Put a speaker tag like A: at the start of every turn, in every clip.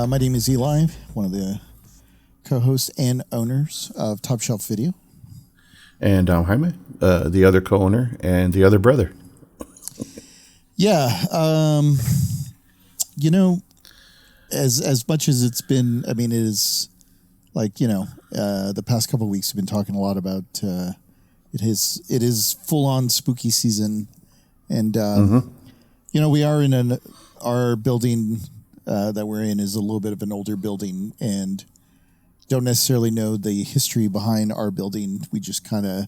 A: My name is Eli, one of the co-hosts and owners of Top Shelf Video.
B: And I'm Jaime, the other co-owner and the other brother.
A: Yeah. As much as it's been, I mean, it is like, the past couple of weeks we've been talking a lot about it is full-on spooky season. And, we are in our building that we're in is a little bit of an older building and don't necessarily know the history behind our building. We just kind of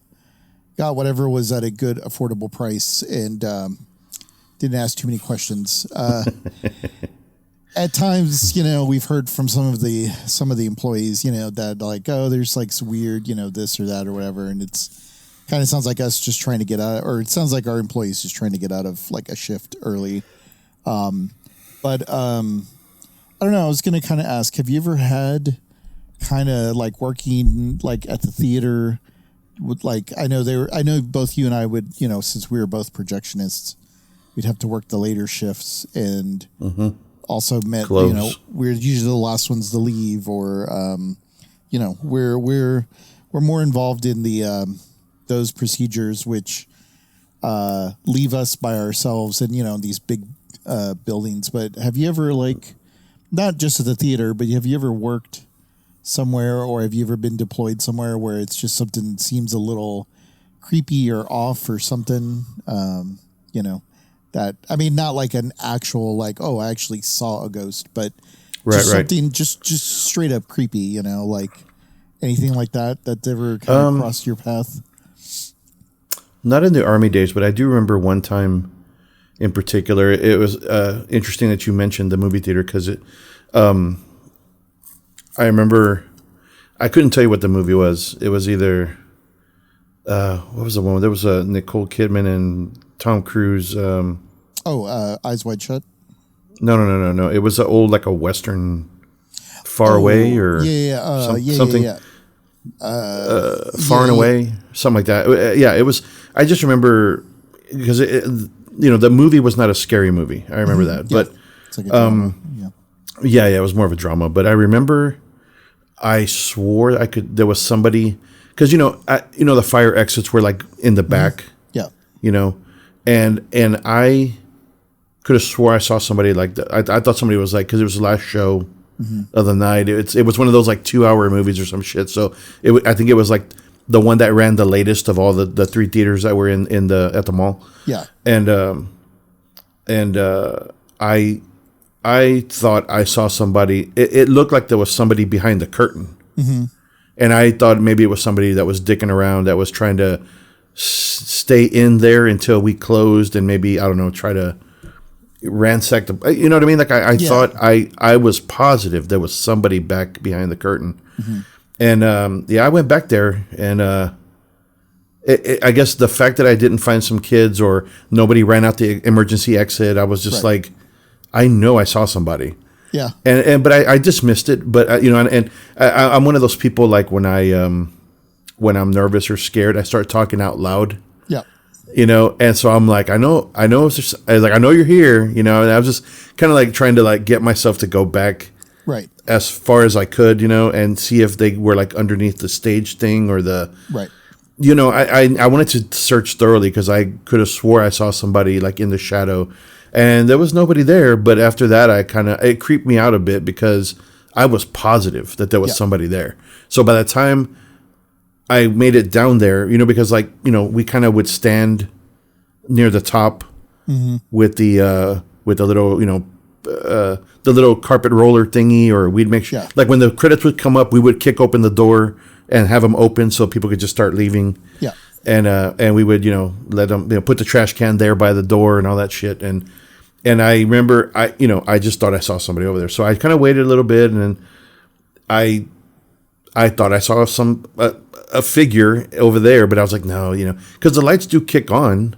A: got whatever was at a good, affordable price and didn't ask too many questions. At times, we've heard from some of the employees, that like, oh, there's like some weird, this or that or whatever, and it's kind of sounds like us just trying to get out, or it sounds like our employees just trying to get out of like a shift early. But I don't know. I was going to kind of ask, have you ever had kind of like working like at the theater with like, I know both you and I would, since we were both projectionists, we'd have to work the later shifts and also meant, we're usually the last ones to leave or, we're more involved in the, those procedures, which, leave us by ourselves and, these big, buildings. But have you ever like, not just at the theater, but have you ever worked somewhere or have you ever been deployed somewhere where it's just something that seems a little creepy or off or something, that, I mean, not like an actual, like, oh, I actually saw a ghost, but just something just straight up creepy, like anything like that ever kind of crossed your path?
B: Not in the Army days, but I do remember one time in particular. It was interesting that you mentioned the movie theater because I remember, I couldn't tell you what the movie was. It was either, what was the one? There was a Nicole Kidman and Tom Cruise.
A: Eyes Wide Shut?
B: No. It was like a Western Far Away or something. Far and Away, something like that. It was, I just remember because the movie was not a scary movie. I remember that, but
A: it's like a drama.
B: It was more of a drama. But I remember, I swore there was somebody because the fire exits were like in the back. And I could have swore I saw somebody like that. I thought somebody was like, because it was the last show of the night. It was one of those like 2-hour movies or some shit. So I think it was like the one that ran the latest of all the 3 theaters that were at the mall.
A: Yeah.
B: And I thought I saw somebody. It looked like there was somebody behind the curtain. And I thought maybe it was somebody that was dicking around, that was trying to stay in there until we closed and maybe, I don't know, try to ransack the, you know what I mean? Like I thought I was positive there was somebody back behind the curtain. And I went back there and I guess the fact that I didn't find some kids or nobody ran out the emergency exit, I was just like, I know I saw somebody.
A: Yeah.
B: But I dismissed it. But I'm one of those people like when I'm nervous or scared, I start talking out loud.
A: Yeah.
B: And so I'm like, I know you're here, and I was just kind of like trying to like get myself to go back
A: right
B: as far as I could, and see if they were like underneath the stage thing or the
A: right.
B: I wanted to search thoroughly because I could have swore I saw somebody like in the shadow, and there was nobody there. But after that, it creeped me out a bit because I was positive that there was somebody there. So by the time I made it down there, because like, we kind of would stand near the top with the little, the little carpet roller thingy, or we'd make sure, like when the credits would come up, we would kick open the door and have them open so people could just start leaving.
A: Yeah.
B: And we would, let them, put the trash can there by the door and all that shit. And I remember, I just thought I saw somebody over there. So I kind of waited a little bit, and then I thought I saw a figure over there, but I was like, no, because the lights do kick on,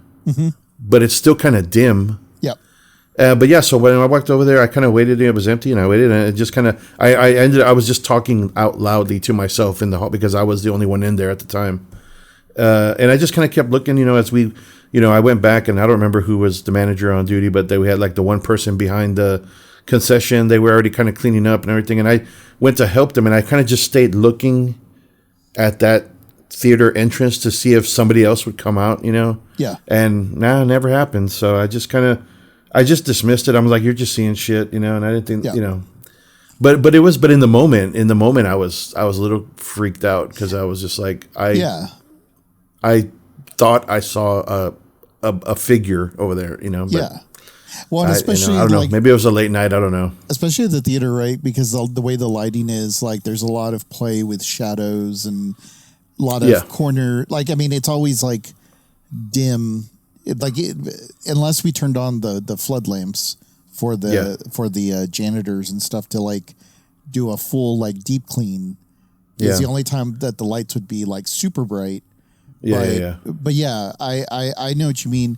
B: but it's still kind of dim.
A: Yeah.
B: But yeah, so when I walked over there, I kind of waited. It was empty, and I waited, and it just kind of, I was just talking out loudly to myself in the hall because I was the only one in there at the time. And I just kind of kept looking, as we, I went back, and I don't remember who was the manager on duty, but we had like the one person behind the concession. They were already kind of cleaning up and everything. And I went to help them, and I kind of just stayed looking at that theater entrance to see if somebody else would come out,
A: Yeah.
B: And it never happened. So I just dismissed it. I was like, you're just seeing shit, and I didn't think, but in the moment I was a little freaked out because I was just like, I thought I saw a figure over there, but
A: yeah. Well, and especially
B: I don't know. Maybe it was a late night. I don't know.
A: Especially at the theater, right? Because the way the lighting is, like, there's a lot of play with shadows and a lot of corner. Like, I mean, it's always like dim. Unless we turned on the flood lamps for the janitors and stuff to like do a full like deep clean. Is the only time that the lights would be like super bright. But yeah, I know what you mean.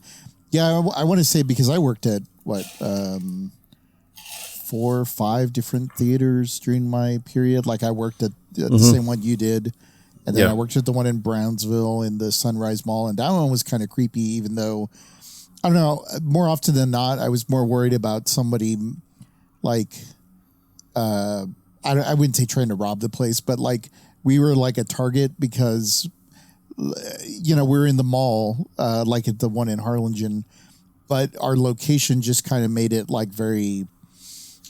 A: Yeah, I want to say, because I worked at 4 or 5 different theaters during my period. Like, I worked at the same one you did, and then I worked at the one in Brownsville in the Sunrise Mall, and that one was kind of creepy. Even though, I don't know, more often than not, I was more worried about somebody like, I wouldn't say trying to rob the place, but like we were like a target because, we're in the mall, like at the one in Harlingen, but our location just kind of made it like very,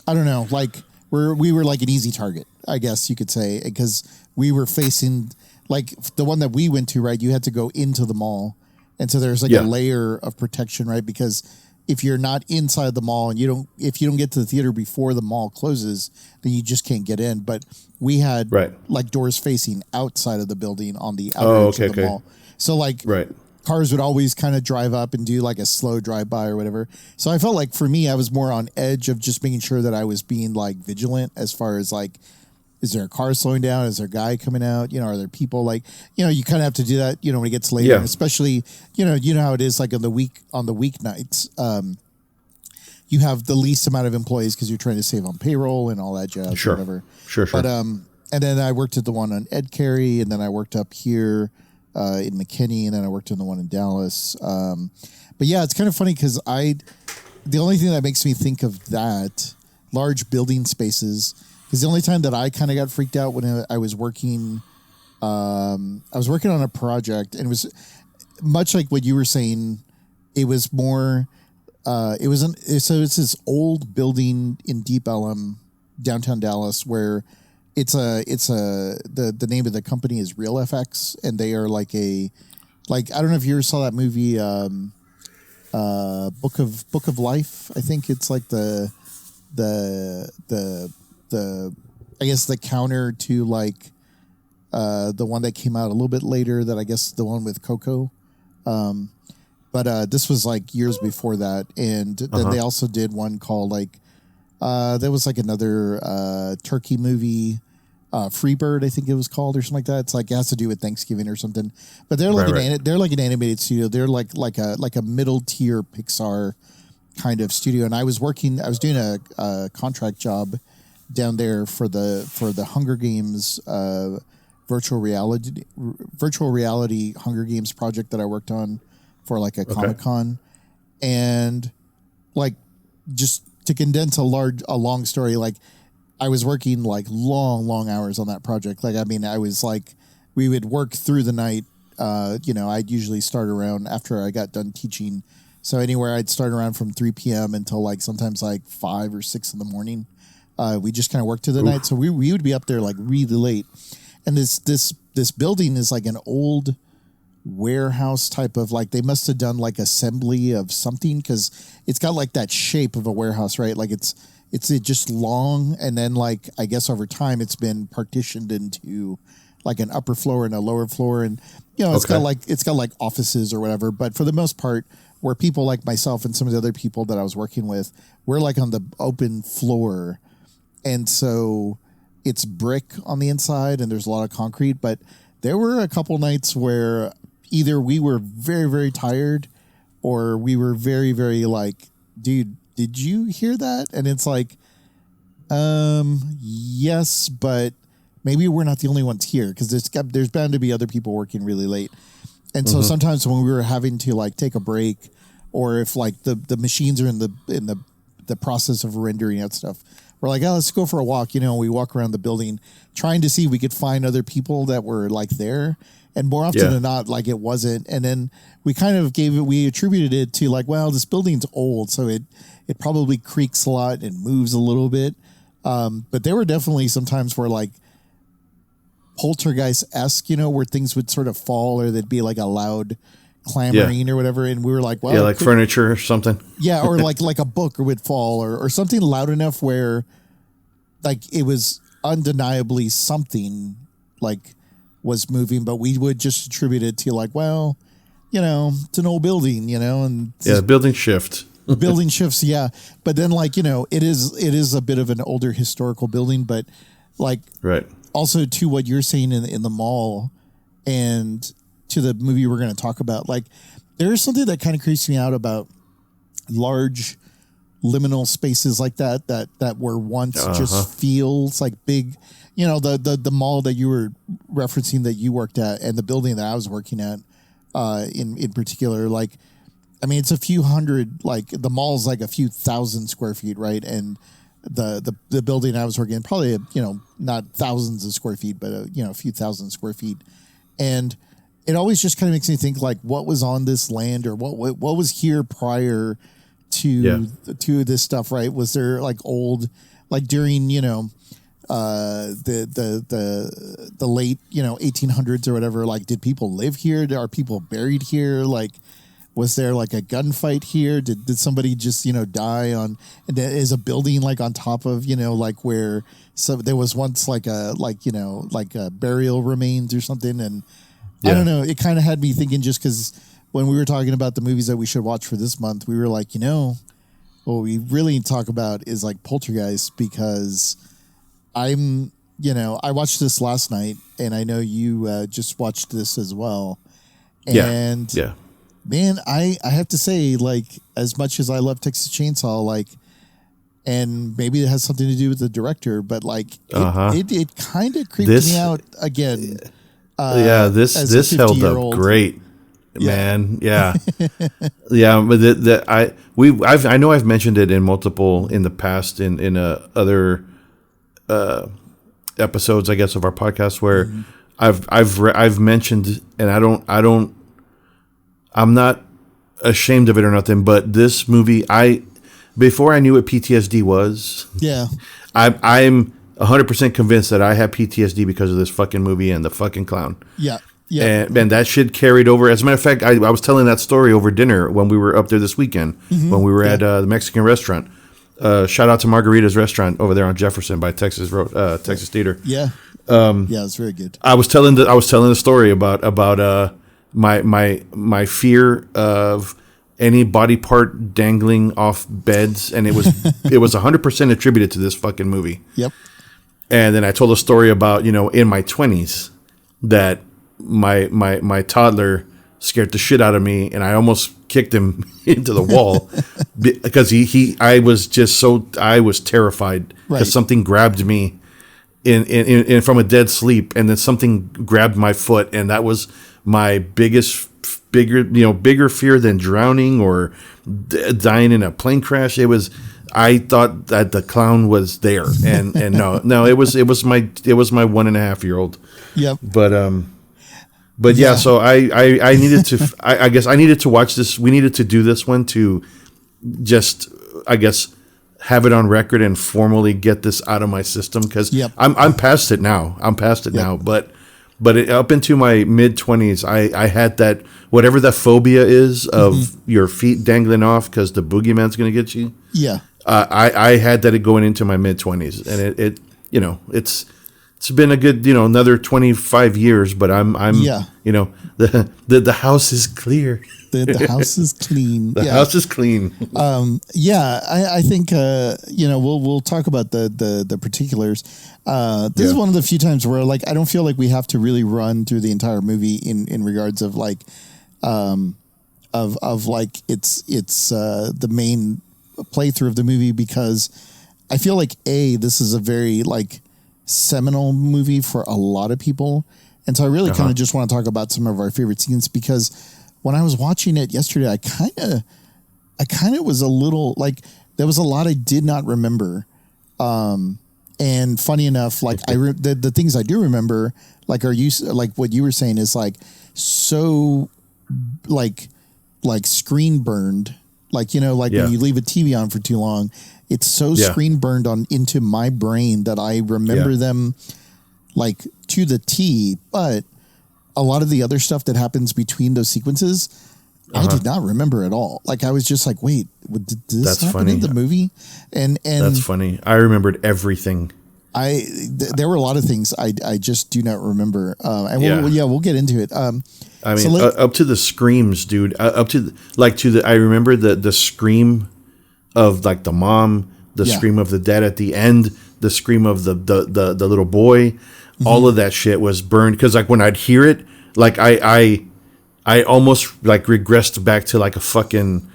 A: I don't know, like we were like an easy target, I guess you could say, because we were facing like the one that we went to, right? You had to go into the mall. And so there's like a layer of protection, right? Because if you're not inside the mall and if you don't get to the theater before the mall closes, then you just can't get in. But we had like doors facing outside of the building on the outer edge of the mall. So like cars would always kind of drive up and do like a slow drive by or whatever. So I felt like for me, I was more on edge of just making sure that I was being like vigilant as far as like, is there a car slowing down? Is there a guy coming out? Are there people like, you kind of have to do that, when it gets later, and especially, you know how it is like on the weeknights, you have the least amount of employees because you're trying to save on payroll and all that jazz.
B: Sure.
A: Whatever.
B: Sure.
A: But, and then I worked at the one on Ed Carey, and then I worked up here, in McKinney, and then I worked in the one in Dallas. But yeah, it's kind of funny because the only thing that makes me think of that large building spaces, because the only time that I kind of got freaked out when I was working, on a project, and it was much like what you were saying. It was more, so it's this old building in Deep Ellum, downtown Dallas, where the name of the company is Real FX, and they are like I don't know if you ever saw that movie, Book of Life. I think it's like the I guess the counter to like the one that came out a little bit later, that I guess the one with Coco. But this was like years before that. And then they also did one called like, there was like another turkey movie, Freebird, I think it was called, or something like that. It's like, it has to do with Thanksgiving or something. But they're like they're like an animated studio. They're like a middle tier Pixar kind of studio. And I was doing a contract job down there for the Hunger Games virtual reality Hunger Games project that I worked on for like a Comic-Con. And like, just to condense a long story, like I was working like long hours on that project. Like, I mean, I was like, we would work through the night. I'd usually start around after I got done teaching. So anywhere I'd start around from 3 p.m. until like sometimes like 5 or 6 in the morning. We just kind of worked through the night. So we would be up there like really late. And this building is like an old warehouse type of, like, they must have done like assembly of something, because it's got like that shape of a warehouse, right? Like it's just long, and then like I guess over time it's been partitioned into like an upper floor and a lower floor, and it's got like offices or whatever. But for the most part, where people like myself and some of the other people that I was working with, we're like on the open floor, and so it's brick on the inside and there's a lot of concrete. But there were a couple nights where either we were very, very tired, or we were very, very like, dude, did you hear that? And it's like, yes, but maybe we're not the only ones here, because there's bound to be other people working really late. And so sometimes when we were having to like take a break, or if like the machines are in the the process of rendering out stuff. We're like, oh, let's go for a walk. We walk around the building trying to see if we could find other people that were like there. And more often than not, like it wasn't. And then we kind of we attributed it to like, well, this building's old, so it probably creaks a lot and moves a little bit. But there were definitely some times where like Poltergeist-esque, where things would sort of fall or there'd be like a loud clamoring or whatever, and we were like, well,
B: like furniture or something.
A: Yeah, or like a book would fall or something loud enough where like it was undeniably something like was moving, but we would just attribute it to like, well, it's an old building, and
B: building shift.
A: Building shifts, yeah. But then like, it is a bit of an older historical building, but like also to what you're saying in the mall and to the movie we're going to talk about, like there's something that kind of creeps me out about large liminal spaces like that were once just feels like big, the mall that you were referencing that you worked at and the building that I was working at in particular, like, I mean, it's a few hundred, like the mall's like a few thousand square feet, right? And the building I was working in, probably, not thousands of square feet, but a few thousand square feet. And it always just kind of makes me think like what was on this land or what was here prior to this stuff, right? Was there like old, like during, the late, 1800s or whatever, like did people live here? Are people buried here? Like, was there like a gunfight here? Did somebody just, die on, and is a building like on top of, like where, so there was once like a burial remains or something. And I don't know, it kind of had me thinking just because when we were talking about the movies that we should watch for this month, we were like, what we really need to talk about is like Poltergeist, because I watched this last night and I know you just watched this as well. And man, I have to say, like, as much as I love Texas Chainsaw, like, and maybe it has something to do with the director, but like it kind of creeped me out again.
B: This held up great, man. Yeah, yeah. But I know I've mentioned it in the past in other episodes, I guess, of our podcast where I've mentioned, and I'm not ashamed of it or nothing, but this movie, before I knew what PTSD was, I'm 100% convinced that I have PTSD because of this fucking movie and the fucking clown. Yeah. Yeah. And that shit carried over. As a matter of fact, I was telling that story over dinner when we were up there this weekend, when we were at the Mexican restaurant. Shout out to Margarita's restaurant over there on Jefferson by Texas Road, Texas Theater.
A: Yeah. It's very good.
B: I was telling the story about my fear of any body part dangling off beds, and it was 100% attributed to this fucking movie.
A: Yep.
B: And then I told a story about, in my 20s that my toddler scared the shit out of me and I almost kicked him into the wall because I was terrified because something grabbed me in from a dead sleep, and then something grabbed my foot, and that was my bigger fear than drowning or dying in a plane crash. I thought that the clown was there, and no, it was my 1.5-year-old. Yep. But yeah, so I needed to, I guess I needed to watch this. We needed to do this one to just, I guess, have it on record and formally get this out of my system, because I'm past it now. Now, but up into my mid-20s, I had that, whatever that phobia is of your feet dangling off because the boogeyman's going to get you. Yeah. I had that going into my mid-20s, and it's been a good, another 25 years, but I'm the house is clear.
A: The house is clean.
B: The house is clean.
A: I think we'll talk about the particulars. This is one of the few times where like I don't feel like we have to really run through the entire movie in regards of like of like it's the main playthrough of the movie, because I feel like this is a very like seminal movie for a lot of people, and so I really kind of just want to talk about some of our favorite scenes, because when I was watching it yesterday, I kind of was a little like there was a lot I did not remember. And funny enough, like the things I do remember, like like what you were saying is like so like screen burned, like, you know, like when you leave a TV on for too long, it's so screen burned into my brain that I remember them like to the T. But a lot of the other stuff that happens between those sequences, I did not remember at all. Like I was just like, wait, did this happen in the movie? And
B: that's funny. I remembered everything.
A: There were a lot of things I just do not remember. And we'll get into it.
B: I mean, up to the screams, dude. Up to I remember the scream of like the mom, the scream of the dad at the end, the scream of the little boy. All of that shit was burned because like when I'd hear it, like I almost like regressed back to like a fucking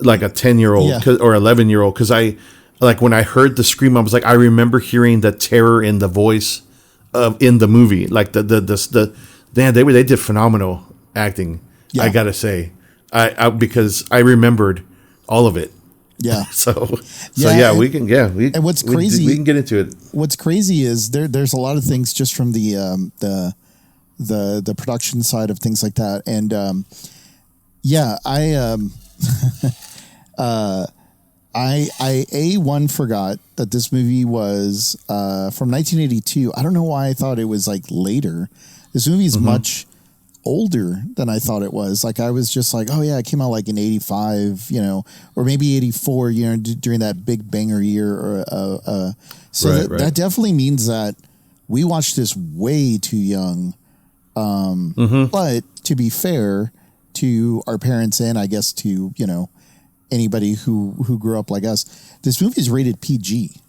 B: like a 10-year-old or 11-year-old because I like when I heard the scream, I was like, I remember hearing the terror in the voice of in the movie, like the man, they did phenomenal acting. Yeah. I gotta say, I because I remembered all of it.
A: Yeah.
B: So we can
A: and what's crazy,
B: we can get into it.
A: What's crazy is there's a lot of things just from the production side of things like that, and I forgot that this movie was from 1982. I don't know why I thought it was like later. This movie is much older than I thought it was. Like I was just like, oh yeah, it came out like in 85, you know, or maybe 84, you know, during that big banger year. Or that definitely means that we watched this way too young. But to be fair to our parents and I guess to, you know, anybody who grew up like us, this movie is rated PG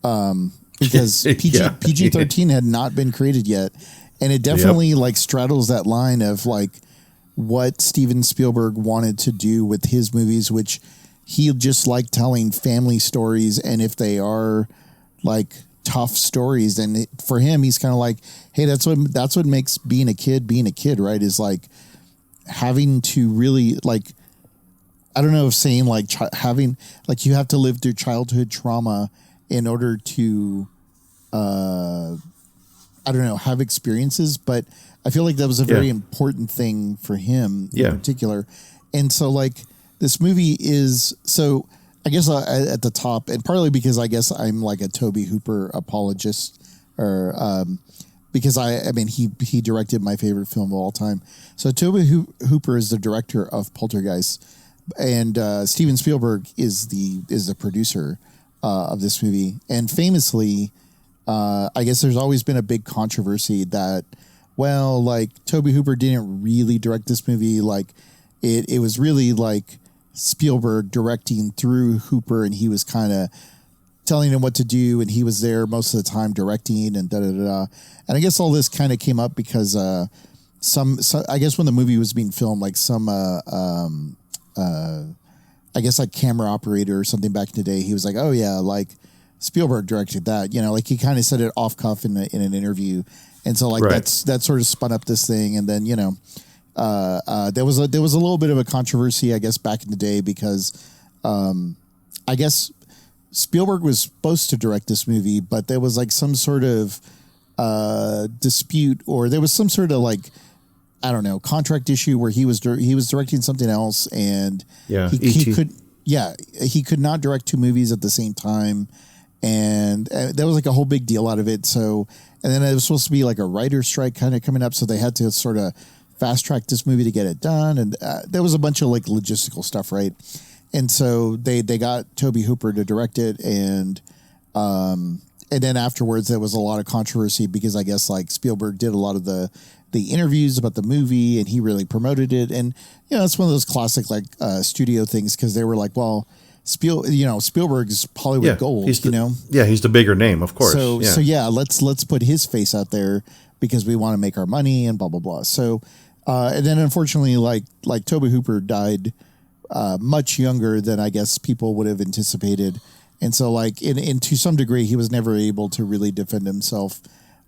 A: because PG-13 had not been created yet. And it definitely like straddles that line of like what Steven Spielberg wanted to do with his movies, which he just liked telling family stories. And if they are like tough stories, then for him, he's kind of like, hey, that's what makes being a kid, right? Is like having to really like, I don't know if saying like having like you have to live through childhood trauma in order to, I don't know, have experiences, but I feel like that was a very important thing for him in particular. And so like this movie is, so I guess at the top, and partly because I guess I'm like a Tobe Hooper apologist, or because I mean, he directed my favorite film of all time. So Tobe Hooper is the director of Poltergeist, and Steven Spielberg is the producer of this movie. And famously, I guess there's always been a big controversy that, well, like Tobe Hooper didn't really direct this movie. Like it was really like Spielberg directing through Hooper, and he was kind of telling him what to do, and he was there most of the time directing and da-da-da-da. And I guess all this kind of came up because some I guess when the movie was being filmed, like some I guess like camera operator or something back in the day, he was like, oh yeah, like Spielberg directed that, you know, like he kind of said it off cuff in an interview. And so like that sort of spun up this thing. And then, you know, there was a little bit of a controversy, I guess, back in the day because I guess Spielberg was supposed to direct this movie, but there was like some sort of dispute, or there was some sort of like, I don't know, contract issue where he was directing something else, and he could not direct two movies at the same time. And there was like a whole big deal out of it. So, and then it was supposed to be like a writer's strike kind of coming up. So they had to sort of fast track this movie to get it done. And there was a bunch of like logistical stuff, right? And so they got Tobe Hooper to direct it. And then afterwards, there was a lot of controversy because I guess like Spielberg did a lot of the interviews about the movie, and he really promoted it. And, you know, it's one of those classic like studio things, because they were like, well, Spielberg's Hollywood gold,
B: he's the bigger name, of course.
A: So let's put his face out there because we want to make our money and blah blah blah. So, and then unfortunately, like Tobe Hooper died much younger than I guess people would have anticipated, and so like in to some degree, he was never able to really defend himself.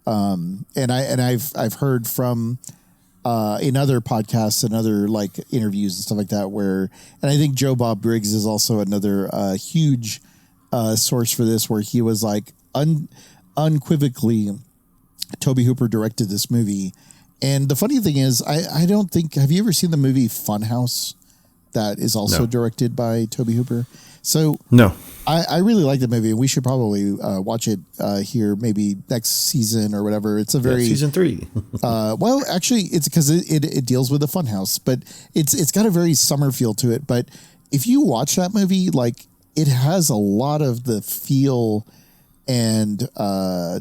A: And I've heard from in other podcasts and other like interviews and stuff like that, and I think Joe Bob Briggs is also another huge source for this, where he was like unequivocally, Tobe Hooper directed this movie. And the funny thing is, I don't think, have you ever seen the movie Funhouse that is also directed by Tobe Hooper? So
B: no.
A: I really like the movie. We should probably watch it here, maybe next season or whatever. It's a very
B: season 3.
A: well, actually, it's because it deals with a funhouse, but it's got a very summer feel to it. But if you watch that movie, like it has a lot of the feel and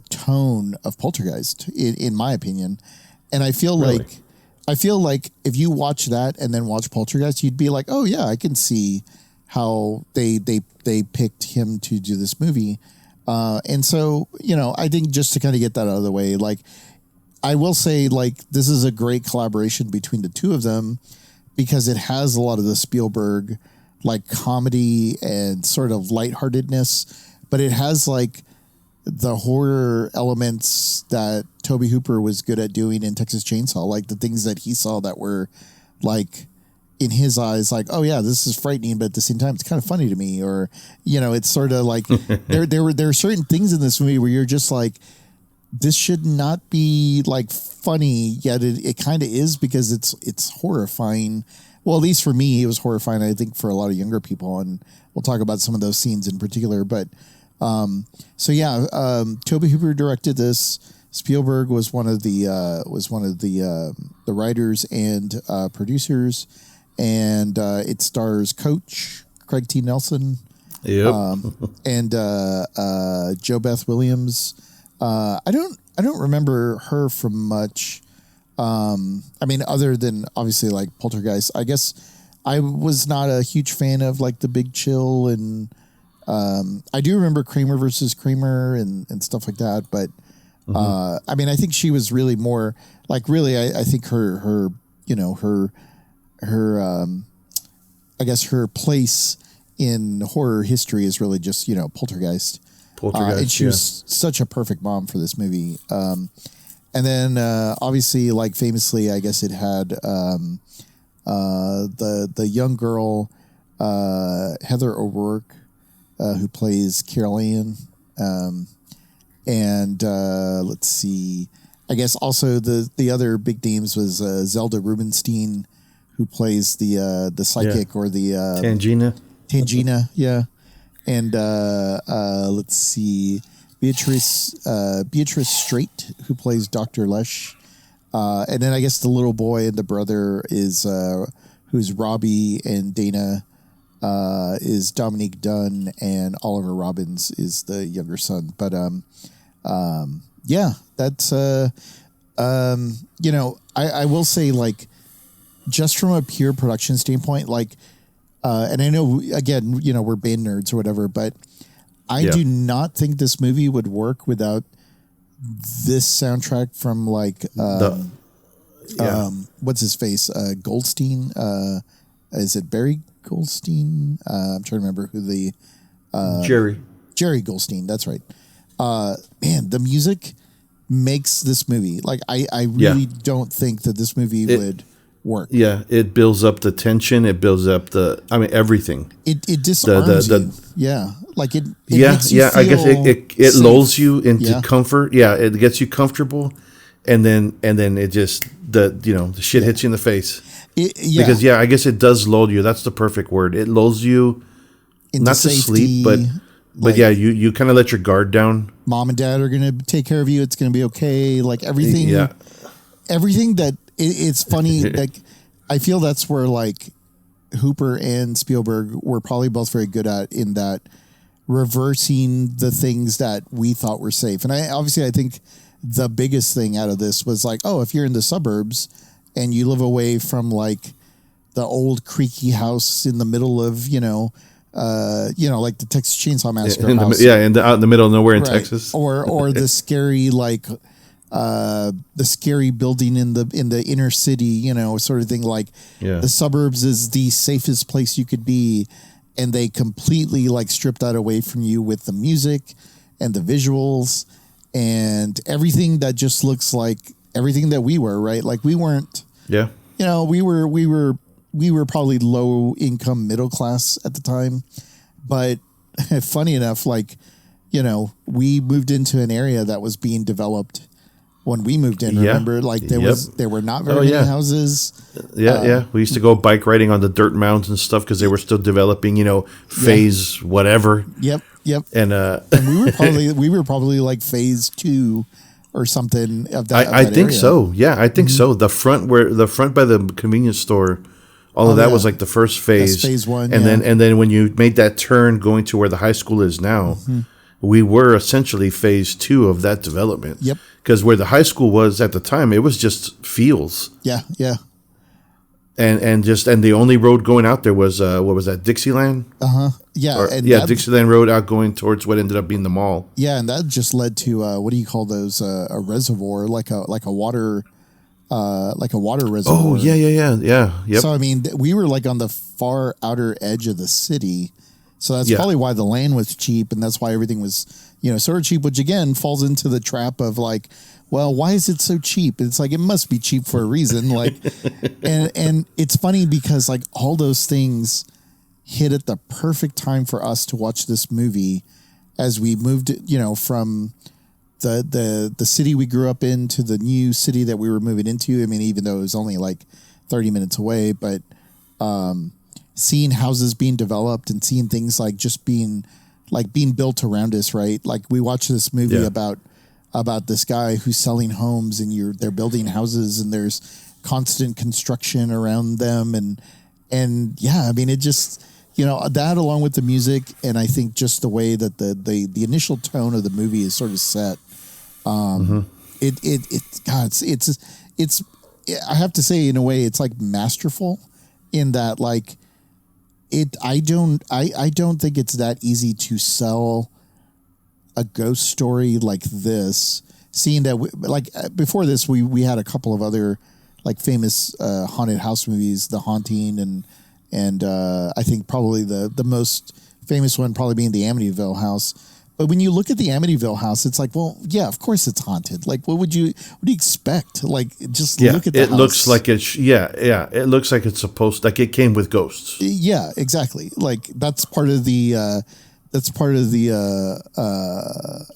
A: tone of Poltergeist, in my opinion. And I feel like if you watch that and then watch Poltergeist, you'd be like, oh yeah, I can see how they picked him to do this movie. And so, I think just to kind of get that out of the way, like I will say, like, this is a great collaboration between the two of them, because it has a lot of the Spielberg like comedy and sort of lightheartedness, but it has like the horror elements that Tobe Hooper was good at doing in Texas Chainsaw, like the things that he saw that were like, in his eyes, like, oh yeah, this is frightening, but at the same time, it's kind of funny to me. Or, it's sort of like there are certain things in this movie where you're just like, this should not be like funny, yet it kind of is, because it's horrifying. Well, at least for me, it was horrifying. I think for a lot of younger people, and we'll talk about some of those scenes in particular. But so yeah, Tobe Hooper directed this. Spielberg was one of the writers and producers. And it stars Coach Craig T. Nelson, and Jo Beth Williams. I don't remember her from much. I mean, other than obviously like Poltergeist. I guess I was not a huge fan of like The Big Chill, and I do remember Kramer versus Kramer and stuff like that. But I mean, I think she was really more like I think her I guess her place in horror history is really just, Poltergeist. And she was such a perfect mom for this movie. And then obviously, like famously, I guess it had the young girl, Heather O'Rourke, who plays Carol Ann. And let's see, I guess also the other big names was Zelda Rubinstein, who plays the psychic or the Tangina, yeah. And let's see, Beatrice Straight, who plays Dr. Lesh. And then I guess the little boy and the brother is who's Robbie, and Dana is Dominique Dunn, and Oliver Robbins is the younger son. But yeah, that's I will say, like, just from a pure production standpoint, like, and I know, again, we're band nerds or whatever, but I do not think this movie would work without this soundtrack from like, what's his face? Goldstein. Is it Barry Goldstein? I'm trying to remember who the, Jerry Goldstein. That's right. Man, the music makes this movie. Like, I really don't think that this movie would work.
B: Yeah, it builds up the tension. It builds up everything.
A: It disarms you. Yeah, like it makes you feel
B: I guess it
A: safe.
B: lulls you into comfort. Yeah, it gets you comfortable, and then it just the shit hits you in the face. Because I guess it does lull you. That's the perfect word. It lulls you
A: into
B: not
A: safety,
B: to sleep, but yeah, you kind of let your guard down.
A: Mom and dad are gonna take care of you. It's gonna be okay. Like everything. Yeah. Everything that it's funny. Like, I feel that's where like Hooper and Spielberg were probably both very good at, in that reversing the things that we thought were safe. And I think the biggest thing out of this was like, oh, if you're in the suburbs and you live away from like the old creaky house in the middle of, like the Texas Chainsaw Massacre house.
B: Out in the middle of nowhere in Texas.
A: Or the scary, like, the scary building in the inner city, sort of thing. Like, the suburbs is the safest place you could be, and they completely like stripped that away from you with the music and the visuals and everything that just looks like everything that we were, right? Like, we weren't
B: Yeah.
A: We were probably low income, middle class at the time, but funny enough, like, we moved into an area that was being developed when we moved in.
B: Yeah.
A: Remember, like there were not very many houses.
B: Yeah. We used to go bike riding on the dirt mounds and stuff because they were still developing, phase whatever.
A: Yep.
B: And
A: we were probably like phase 2 or something of that.
B: I think so. Yeah, I think so. The front by the convenience store, all of that was like the first phase.
A: That's phase 1.
B: And then when you made that turn going to where the high school is now, we were essentially phase 2 of that development.
A: Yep.
B: Because where the high school was at the time, it was just fields.
A: Yeah.
B: And the only road going out there was what was that, Dixieland?
A: Yeah.
B: Dixieland Road out going towards what ended up being the mall.
A: Yeah, and that just led to what do you call those? A reservoir, like a water reservoir.
B: Oh yeah. Yep.
A: So I mean, we were like on the far outer edge of the city, so that's probably why the land was cheap, and that's why everything was sort of cheap. Which again falls into the trap of like, well, why is it so cheap? It's like it must be cheap for a reason. Like, and it's funny because like all those things hit at the perfect time for us to watch this movie as we moved, from the city we grew up in to the new city that we were moving into. I mean, even though it was only like 30 minutes away, but seeing houses being developed and seeing things like just being built around us, right? Like we watched this movie about this guy who's selling homes and they're building houses and there's constant construction around them. And yeah, I mean, it just, that along with the music. And I think just the way that the initial tone of the movie is sort of set, it's I have to say in a way, it's like masterful in that, like I don't think it's that easy to sell a ghost story like this, seeing that before this, we had a couple of other like famous haunted house movies, The Haunting and I think probably the most famous one probably being the Amityville House. But when you look at the Amityville House, it's like, well, yeah, of course it's haunted. Like, what do you expect? Like, just look at the house.
B: It looks like it's it looks like it's supposed, like it came with ghosts.
A: Yeah, exactly. Like that's part of the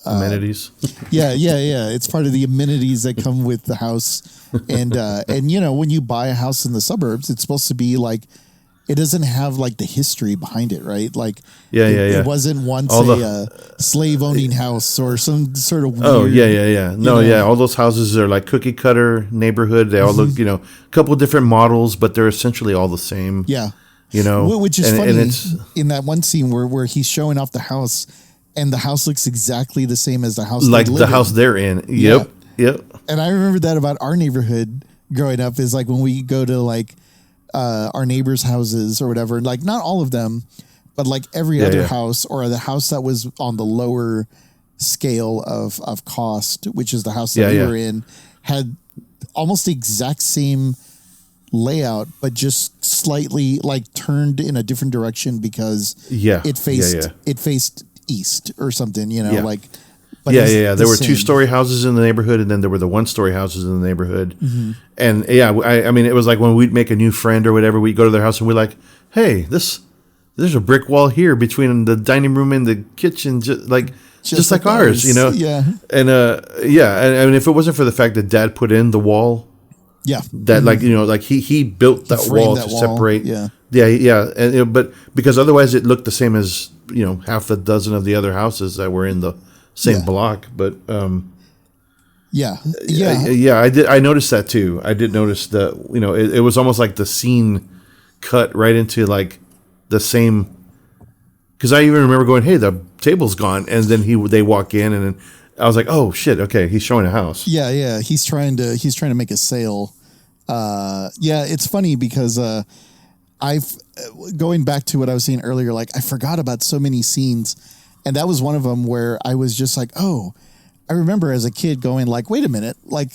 B: amenities.
A: Yeah. It's part of the amenities that come with the house. And when you buy a house in the suburbs, it's supposed to be like, it doesn't have like the history behind it, right? Like, it wasn't once a slave owning house or some sort of weird.
B: Oh yeah. No, all those houses are like cookie cutter neighborhood. They all look, a couple of different models, but they're essentially all the same.
A: Yeah, which is funny. And it's in that one scene where he's showing off the house, and the house looks exactly the same as the house,
B: like the house they're in. Yep.
A: And I remember that about our neighborhood growing up is like when we go to like our neighbors' houses or whatever, like not all of them, but like every other house or the house that was on the lower scale of cost, which is the house that we were in, had almost the exact same layout, but just slightly like turned in a different direction because it faced east or something, like. But
B: there were 2-story houses in the neighborhood, and then there were the 1-story houses in the neighborhood. Mm-hmm. And I mean, it was like when we'd make a new friend or whatever, we'd go to their house and we're like, hey, there's a brick wall here between the dining room and the kitchen, just like ours,
A: Yeah.
B: And and if it wasn't for the fact that Dad put in the wall, that like he built that wall to separate, and but because otherwise it looked the same as half a dozen of the other houses that were in the same block. But I did. I noticed that too. I did notice that it was almost like the scene cut right into like the same. Because I even remember going, "Hey, the table's gone," and then they walk in, and then I was like, "Oh shit! Okay, he's showing a house."
A: Yeah. He's trying to make a sale. It's funny because I've going back to what I was saying earlier. Like I forgot about so many scenes. And that was one of them where I was just like, oh, I remember as a kid going like, wait a minute, like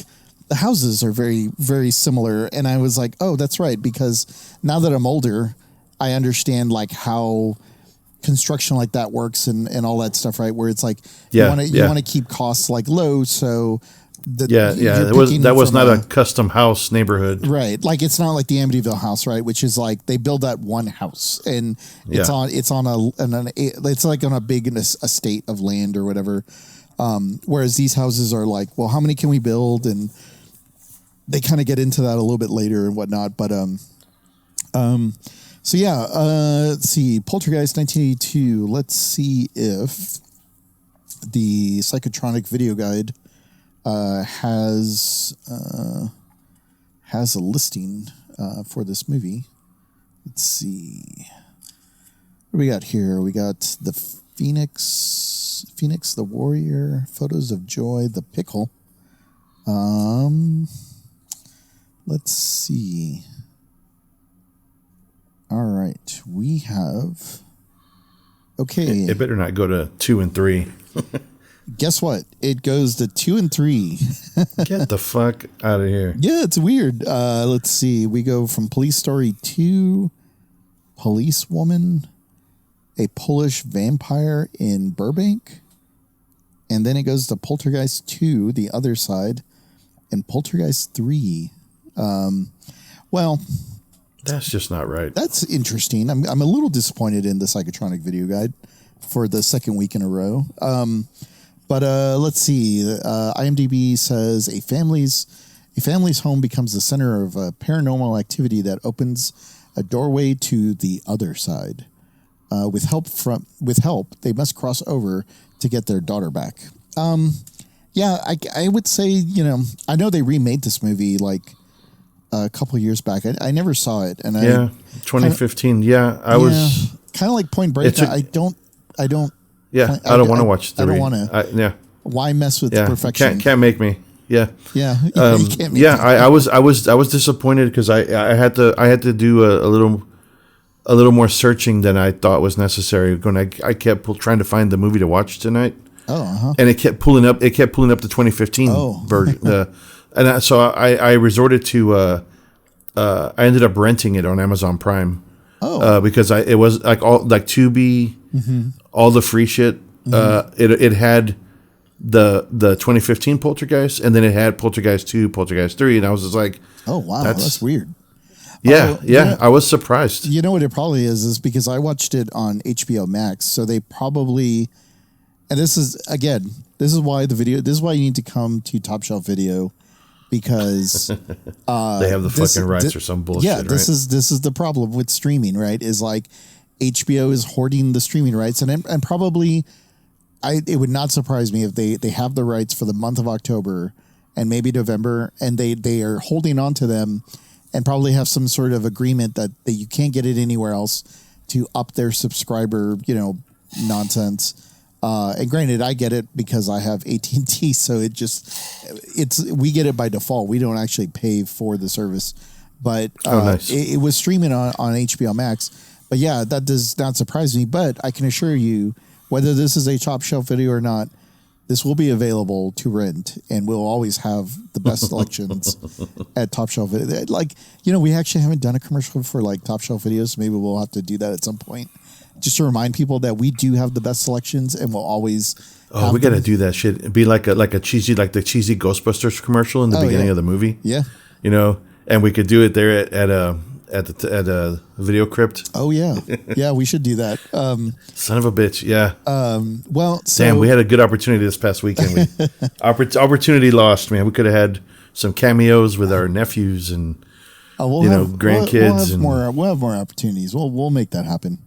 A: the houses are very, very similar. And I was like, oh, that's right. Because now that I'm older, I understand like how construction like that works and all that stuff, right? Where it's like, you want to keep costs like low. So
B: That was not a custom house neighborhood,
A: right? Like it's not like the Amityville house, right? Which is like they build that one house, and it's like on a big estate of land or whatever. Whereas these houses are like, well, how many can we build? And they kind of get into that a little bit later and whatnot. But so yeah, let's see, Poltergeist 1982. Let's see if the Psychotronic video guide has a listing for this movie. Let's see. What do we got here? We got the Phoenix, the Warrior, Photos of Joy, the Pickle. Let's see. All right, we have. Okay,
B: it better not go to 2 and 3.
A: Guess what? It goes to 2 and 3.
B: Get the fuck out of here.
A: Yeah, it's weird. Let's see. We go from Police Story 2, Police Woman, a Polish Vampire in Burbank, and then it goes to Poltergeist 2, The Other Side, and Poltergeist 3. Well,
B: that's just not right.
A: That's interesting. I'm a little disappointed in the Psychotronic video guide for the second week in a row. But let's see. IMDb says a family's home becomes the center of a paranormal activity that opens a doorway to the other side. With help, they must cross over to get their daughter back. Yeah, I would say, I know they remade this movie like a couple years back. I never saw it, and
B: 2015. I was
A: kind of like Point Break. I don't.
B: Yeah, I don't want to watch 3.
A: I don't want to.
B: Yeah.
A: Why mess with perfection?
B: Can't make me. Yeah.
A: Yeah.
B: You can't make me. I was disappointed because I had to do a little more searching than I thought was necessary. When I kept trying to find the movie to watch tonight.
A: Oh.
B: And it kept pulling up the 2015 version. So I resorted to. I ended up renting it on Amazon Prime.
A: Oh.
B: Because it was like Tubi, all the free shit. It had the 2015 Poltergeist, and then it had Poltergeist 2, Poltergeist 3, and I was just like,
A: oh wow, that's weird.
B: Yeah, I was surprised.
A: You know what it probably is because I watched it on HBO Max, so they probably, and this is why you need to come to Top Shelf Video. Because
B: they have the fucking rights or some bullshit.
A: Yeah, this is the problem with streaming, right? Is like HBO is hoarding the streaming rights, and probably it would not surprise me if they have the rights for the month of October and maybe November, and they are holding on to them, and probably have some sort of agreement that you can't get it anywhere else to up their subscriber, nonsense. And granted, I get it because I have AT&T, so we get it by default. We don't actually pay for the service, but
B: nice.
A: It was streaming on HBO Max. But yeah, that does not surprise me. But I can assure you, whether this is a Top Shelf Video or not, this will be available to rent, and we'll always have the best selections at Top Shelf Video. Like, we actually haven't done a commercial for like Top Shelf Videos, so maybe we'll have to do that at some point. Just to remind people that we do have the best selections, and we'll always.
B: Oh, we got to do that shit. It'd be like a cheesy, like the cheesy Ghostbusters commercial in the beginning of the movie.
A: Yeah,
B: and we could do it there at a video crypt.
A: Oh yeah, yeah, we should do that.
B: Son of a bitch, yeah.
A: Damn,
B: we had a good opportunity this past weekend. Opportunity lost, man. We could have had some cameos with our nephews and grandkids.
A: We'll have more opportunities. We'll make that happen.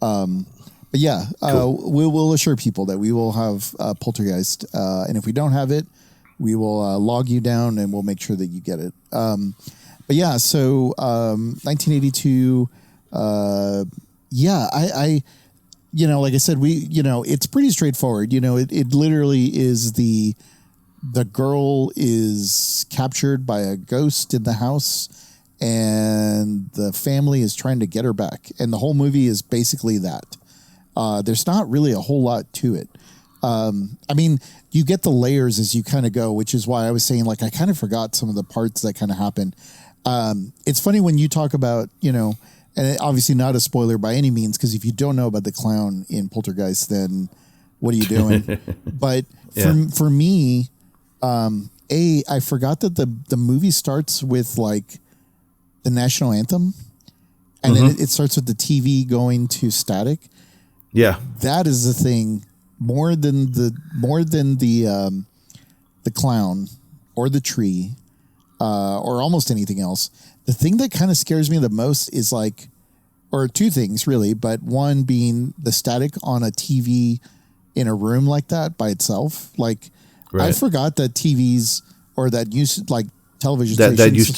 A: But yeah, cool. We'll assure people that we will have Poltergeist, and if we don't have it, we will log you down and we'll make sure that you get it. But yeah, so 1982. I like I said, it's pretty straightforward. It literally is the girl is captured by a ghost in the house, and the family is trying to get her back. And the whole movie is basically that. There's not really a whole lot to it. You get the layers as you kind of go, which is why I was saying, like, I kind of forgot some of the parts that kind of happened. It's funny when you talk about, and obviously not a spoiler by any means, because if you don't know about the clown in Poltergeist, then what are you doing? But for me, I forgot that the movie starts with like the national anthem, and then it starts with the TV going to static.
B: Yeah,
A: that is the thing more than the clown or the tree or almost anything else. The thing that kind of scares me the most is like, or two things really, but one being the static on a TV in a room like that by itself. Like I forgot that TVs or that used like television
B: that used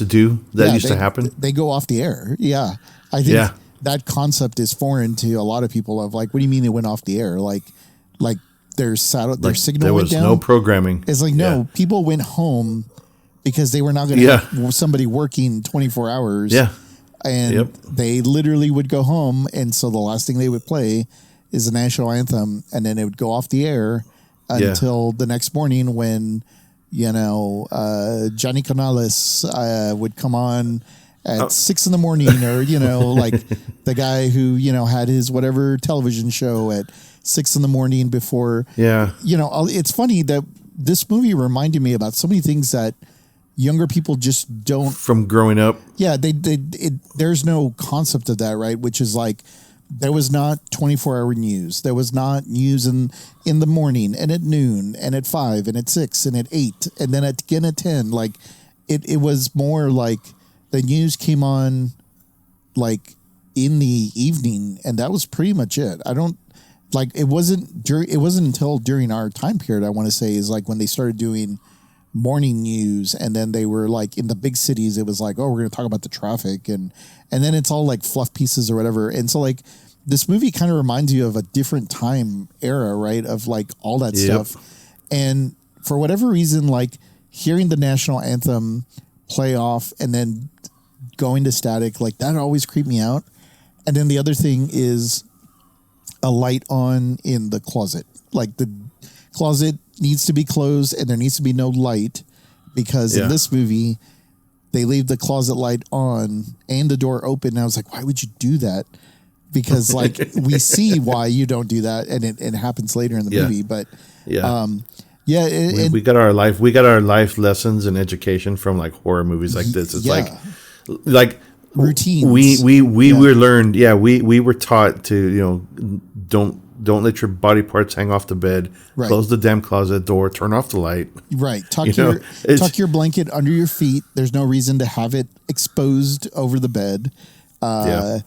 B: to happen.
A: They go off the air. Yeah. I think that concept is foreign to a lot of people of like, what do you mean they went off the air? Like their signal
B: there
A: went down.
B: There was no programming.
A: It's like, no, people went home because they were not going to have somebody working 24 hours.
B: Yeah.
A: And they literally would go home. And so the last thing they would play is the national anthem. And then it would go off the air until the next morning when, Johnny Canales would come on at 6 a.m. or, like the guy who, had his whatever television show at 6 a.m. before.
B: Yeah.
A: It's funny that this movie reminded me about so many things that younger people just don't.
B: From growing up.
A: Yeah. There's no concept of that, right? Which is like, there was not 24-hour news. There was not news in the morning and at noon and at 5 and at 6 and at 8 and then again at 10. Like it was more like the news came on like in the evening and that was pretty much it. It wasn't until during our time period, I want to say, is like when they started doing morning news, and then they were like in the big cities, it was like, oh, we're going to talk about the traffic, and then it's all like fluff pieces or whatever. And so like this movie kind of reminds you of a different time era, right? Of like all that stuff. And for whatever reason, like hearing the national anthem play off and then going to static, like that always creeped me out. And then the other thing is a light on in the closet. Like the closet needs to be closed and there needs to be no light because in this movie they leave the closet light on and the door open. And I was like, why would you do that? Because like we see why you don't do that, and it happens later in the movie. But we got our life lessons and education from like horror movies like this. It's like routines.
B: We were learned. Yeah, we were taught to don't let your body parts hang off the bed. Right. Close the damn closet door. Turn off the light.
A: Right. Tuck your blanket under your feet. There's no reason to have it exposed over the bed. Turn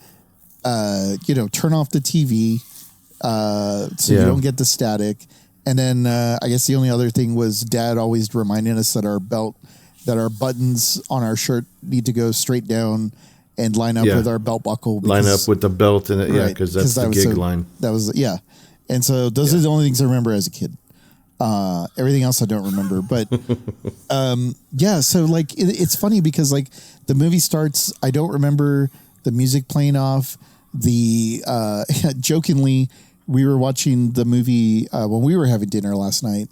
A: off the TV so you don't get the static. And then I guess the only other thing was Dad always reminding us that our buttons on our shirt need to go straight down and line up with our belt buckle.
B: Line up with the belt in it, because that's the gig line.
A: That was, And so those are the only things I remember as a kid. Everything else I don't remember. But, so like it's funny because like the movie starts, I don't remember the music playing off. Jokingly, we were watching the movie when we were having dinner last night,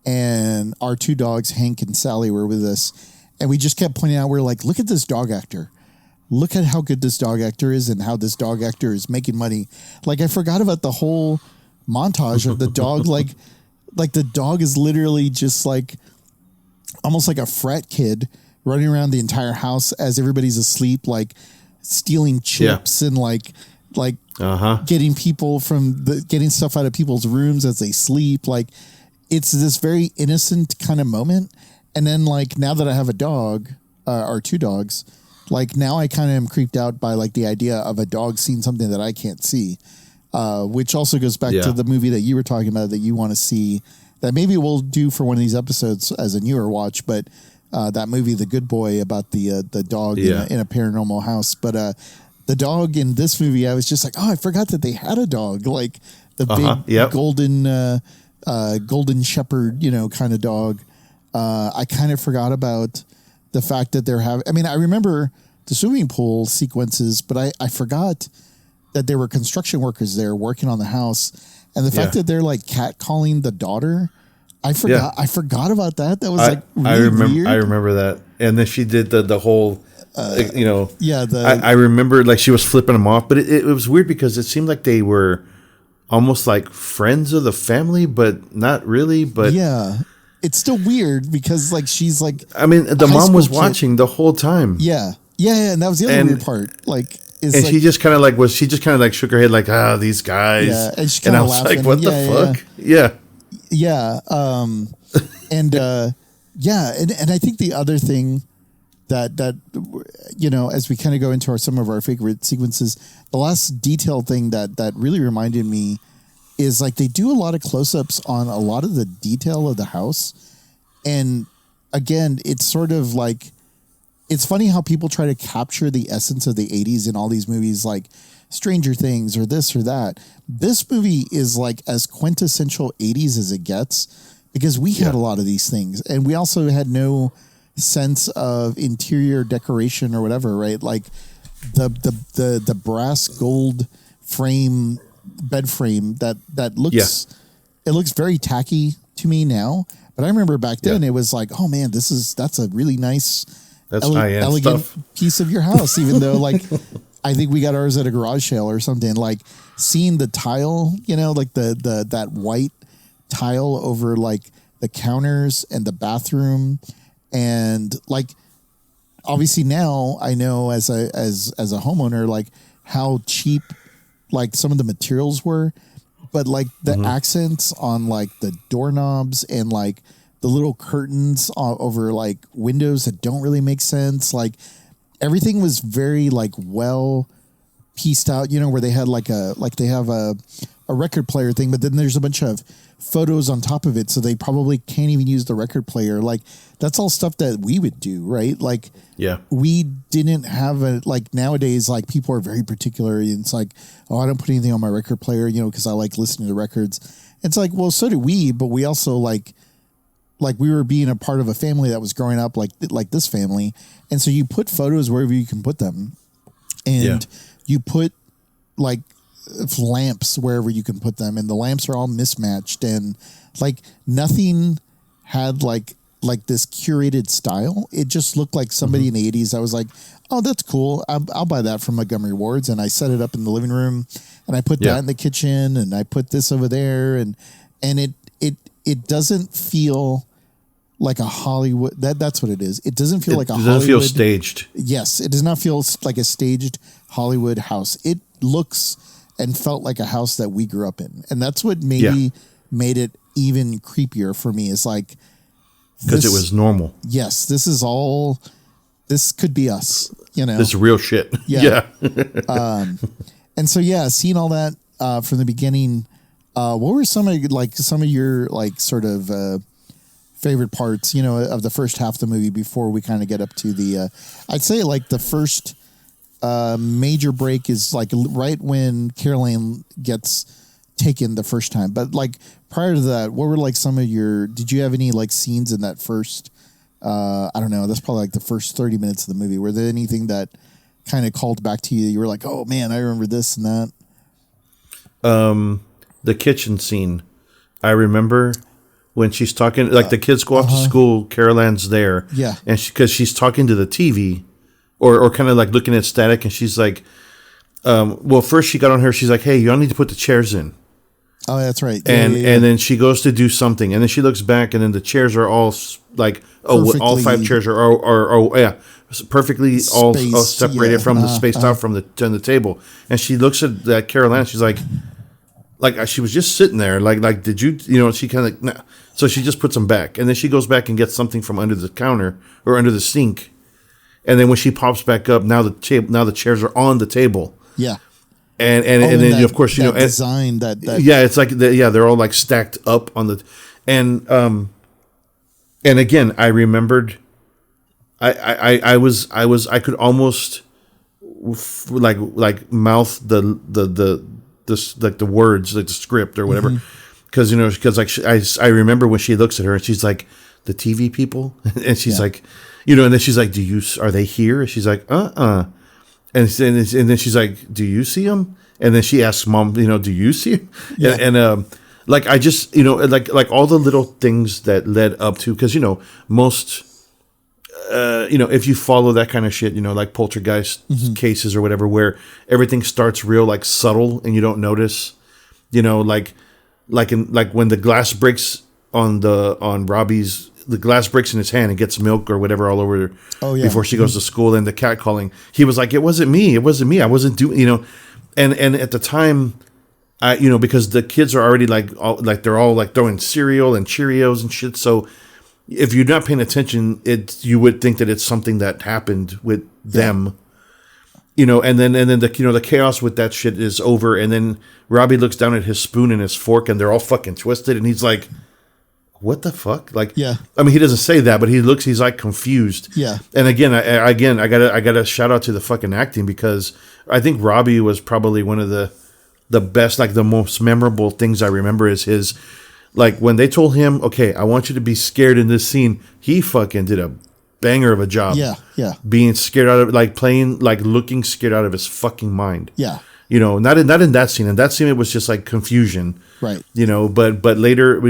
A: and our two dogs, Hank and Sally, were with us, and we just kept pointing out, we're like, look at this dog actor. Look at how good this dog actor is and how this dog actor is making money. Like, I forgot about the whole montage of the dog. like the dog is literally just like almost like a frat kid running around the entire house as everybody's asleep, like stealing chips and like getting people getting stuff out of people's rooms as they sleep. Like, it's this very innocent kind of moment. And then like, now that I have a dog, or two dogs, like now I kind of am creeped out by like the idea of a dog seeing something that I can't see, which also goes back to the movie that you were talking about that you want to see, that maybe we'll do for one of these episodes as a newer watch. But that movie, The Good Boy, about the dog in a paranormal house. But the dog in this movie, I was just like, oh, I forgot that they had a dog, like the big golden shepherd, kind of dog. I kind of forgot about the fact that I remember the swimming pool sequences, but I forgot that there were construction workers there working on the house, and the fact that they're like catcalling the daughter. I forgot about that. That was really weird.
B: I remember that. And then she did the whole, I remember like she was flipping them off, but it was weird because it seemed like they were almost like friends of the family, but not really. But
A: it's still weird because like she's like
B: I mean, the
A: a high
B: mom was
A: school kid.
B: watching the whole time.
A: Yeah. And that was the other weird part. Like, is
B: and
A: like,
B: she just kind of like shook her head like, these guys.
A: Yeah, and she
B: and I
A: kinda
B: was
A: laughing.
B: like, what the fuck? Yeah.
A: Yeah. And and I think the other thing that as we kind of go into some of our favorite sequences, the last detail thing that really reminded me is like they do a lot of close-ups on a lot of the detail of the house. And again, it's sort of like, it's funny how people try to capture the essence of the 80s in all these movies like Stranger Things or this or that. This movie is like as quintessential 80s as it gets because we had a lot of these things. And we also had no sense of interior decoration or whatever, right? Like the brass gold frame, bed frame that looks, it looks very tacky to me now. But I remember back then it was like, oh man, that's a really nice,
B: high-end
A: elegant
B: stuff.
A: piece of your house, even though like I think we got ours at a garage sale or something. Like seeing the tile, like the that white tile over like the counters and the bathroom, and like obviously now I know as a homeowner like how cheap like some of the materials were, but like the accents on like the doorknobs and like the little curtains over like windows that don't really make sense. Like everything was very like well pieced out, where they had they have a record player thing, but then there's a bunch of photos on top of it. So they probably can't even use the record player. Like that's all stuff that we would do, right? Like, we didn't have like nowadays, like people are very particular. And it's like, oh, I don't put anything on my record player, cause I like listening to records. It's like, well, so do we, but we also like we were being a part of a family that was growing up like this family. And so you put photos wherever you can put them. And you put like lamps wherever you can put them. And the lamps are all mismatched. And like nothing had like this curated style. It just looked like somebody in the 80s. I was like, oh, that's cool. I'll buy that from Montgomery Ward's. And I set it up in the living room and I put that in the kitchen and I put this over there. And it doesn't feel like a Hollywood. That's what it is. It doesn't feel like a Hollywood.
B: It doesn't feel staged.
A: Yes, it does not feel like a staged Hollywood house. It looks and felt like a house that we grew up in, and that's what maybe made it even creepier for me. Is like
B: because it was normal.
A: Yes, this is all. This could be us.
B: This is real shit.
A: Yeah. And so seeing all that from the beginning. What were some of your like sort of favorite parts, of the first half of the movie before we kind of get up to the, I'd say like the first major break is like right when Caroline gets taken the first time. But like prior to that, what were like did you have any like scenes in that first, I don't know, that's probably like the first 30 minutes of the movie. Were there anything that kind of called back to you that you were like, oh man, I remember this and that?
B: The kitchen scene. I remember when she's talking, like the kids go off to school, Caroline's there.
A: Yeah.
B: And because she's talking to the TV or kind of like looking at static and she's like, well, first she got on her, she's like, hey, y'all need to put the chairs in.
A: Oh, that's right.
B: And then she goes to do something and then she looks back and then the chairs are all like, all 5 chairs are perfectly all separated from the spaced out from the table. And she looks at that Caroline, she's like she was just sitting there, like did you she kind of nah. So she just puts them back, and then she goes back and gets something from under the counter or under the sink, and then when she pops back up, now the chairs are on the table.
A: Yeah,
B: and then of course
A: design that
B: it's like they're all like stacked up on the and again I remembered I could almost like mouth the like the words, like the script or whatever, because I remember when she looks at her and she's like, the TV people, and she's like, and then she's like, are they here? She's like, and then she's like, do you see them? And then she asks mom, do you see him? Yeah. And like I just like all the little things that led up to, because most if you follow that kind of shit, like Poltergeist cases or whatever, where everything starts real like subtle and you don't notice, like when the glass breaks on Robbie's, the glass breaks in his hand and gets milk or whatever all over before she goes to school, and the cat calling. He was like, it wasn't me. I wasn't doing, and at the time, because the kids are already they're all like throwing cereal and Cheerios and shit. So if you're not paying attention, you would think that it's something that happened with them, and then the chaos with that shit is over. And then Robbie looks down at his spoon and his fork and they're all fucking twisted. And he's like, what the fuck? Like,
A: yeah.
B: I mean, he doesn't say that, but he's like confused.
A: Yeah.
B: And again, I gotta shout out to the fucking acting, because I think Robbie was probably one of the best, like the most memorable things I remember is his, like when they told him, okay, I want you to be scared in this scene. He fucking did a banger of a job.
A: Yeah. Yeah.
B: Being scared out of, like playing, like looking scared out of his fucking mind.
A: Yeah.
B: Not in that scene. In that scene, it was just like confusion.
A: Right.
B: But later,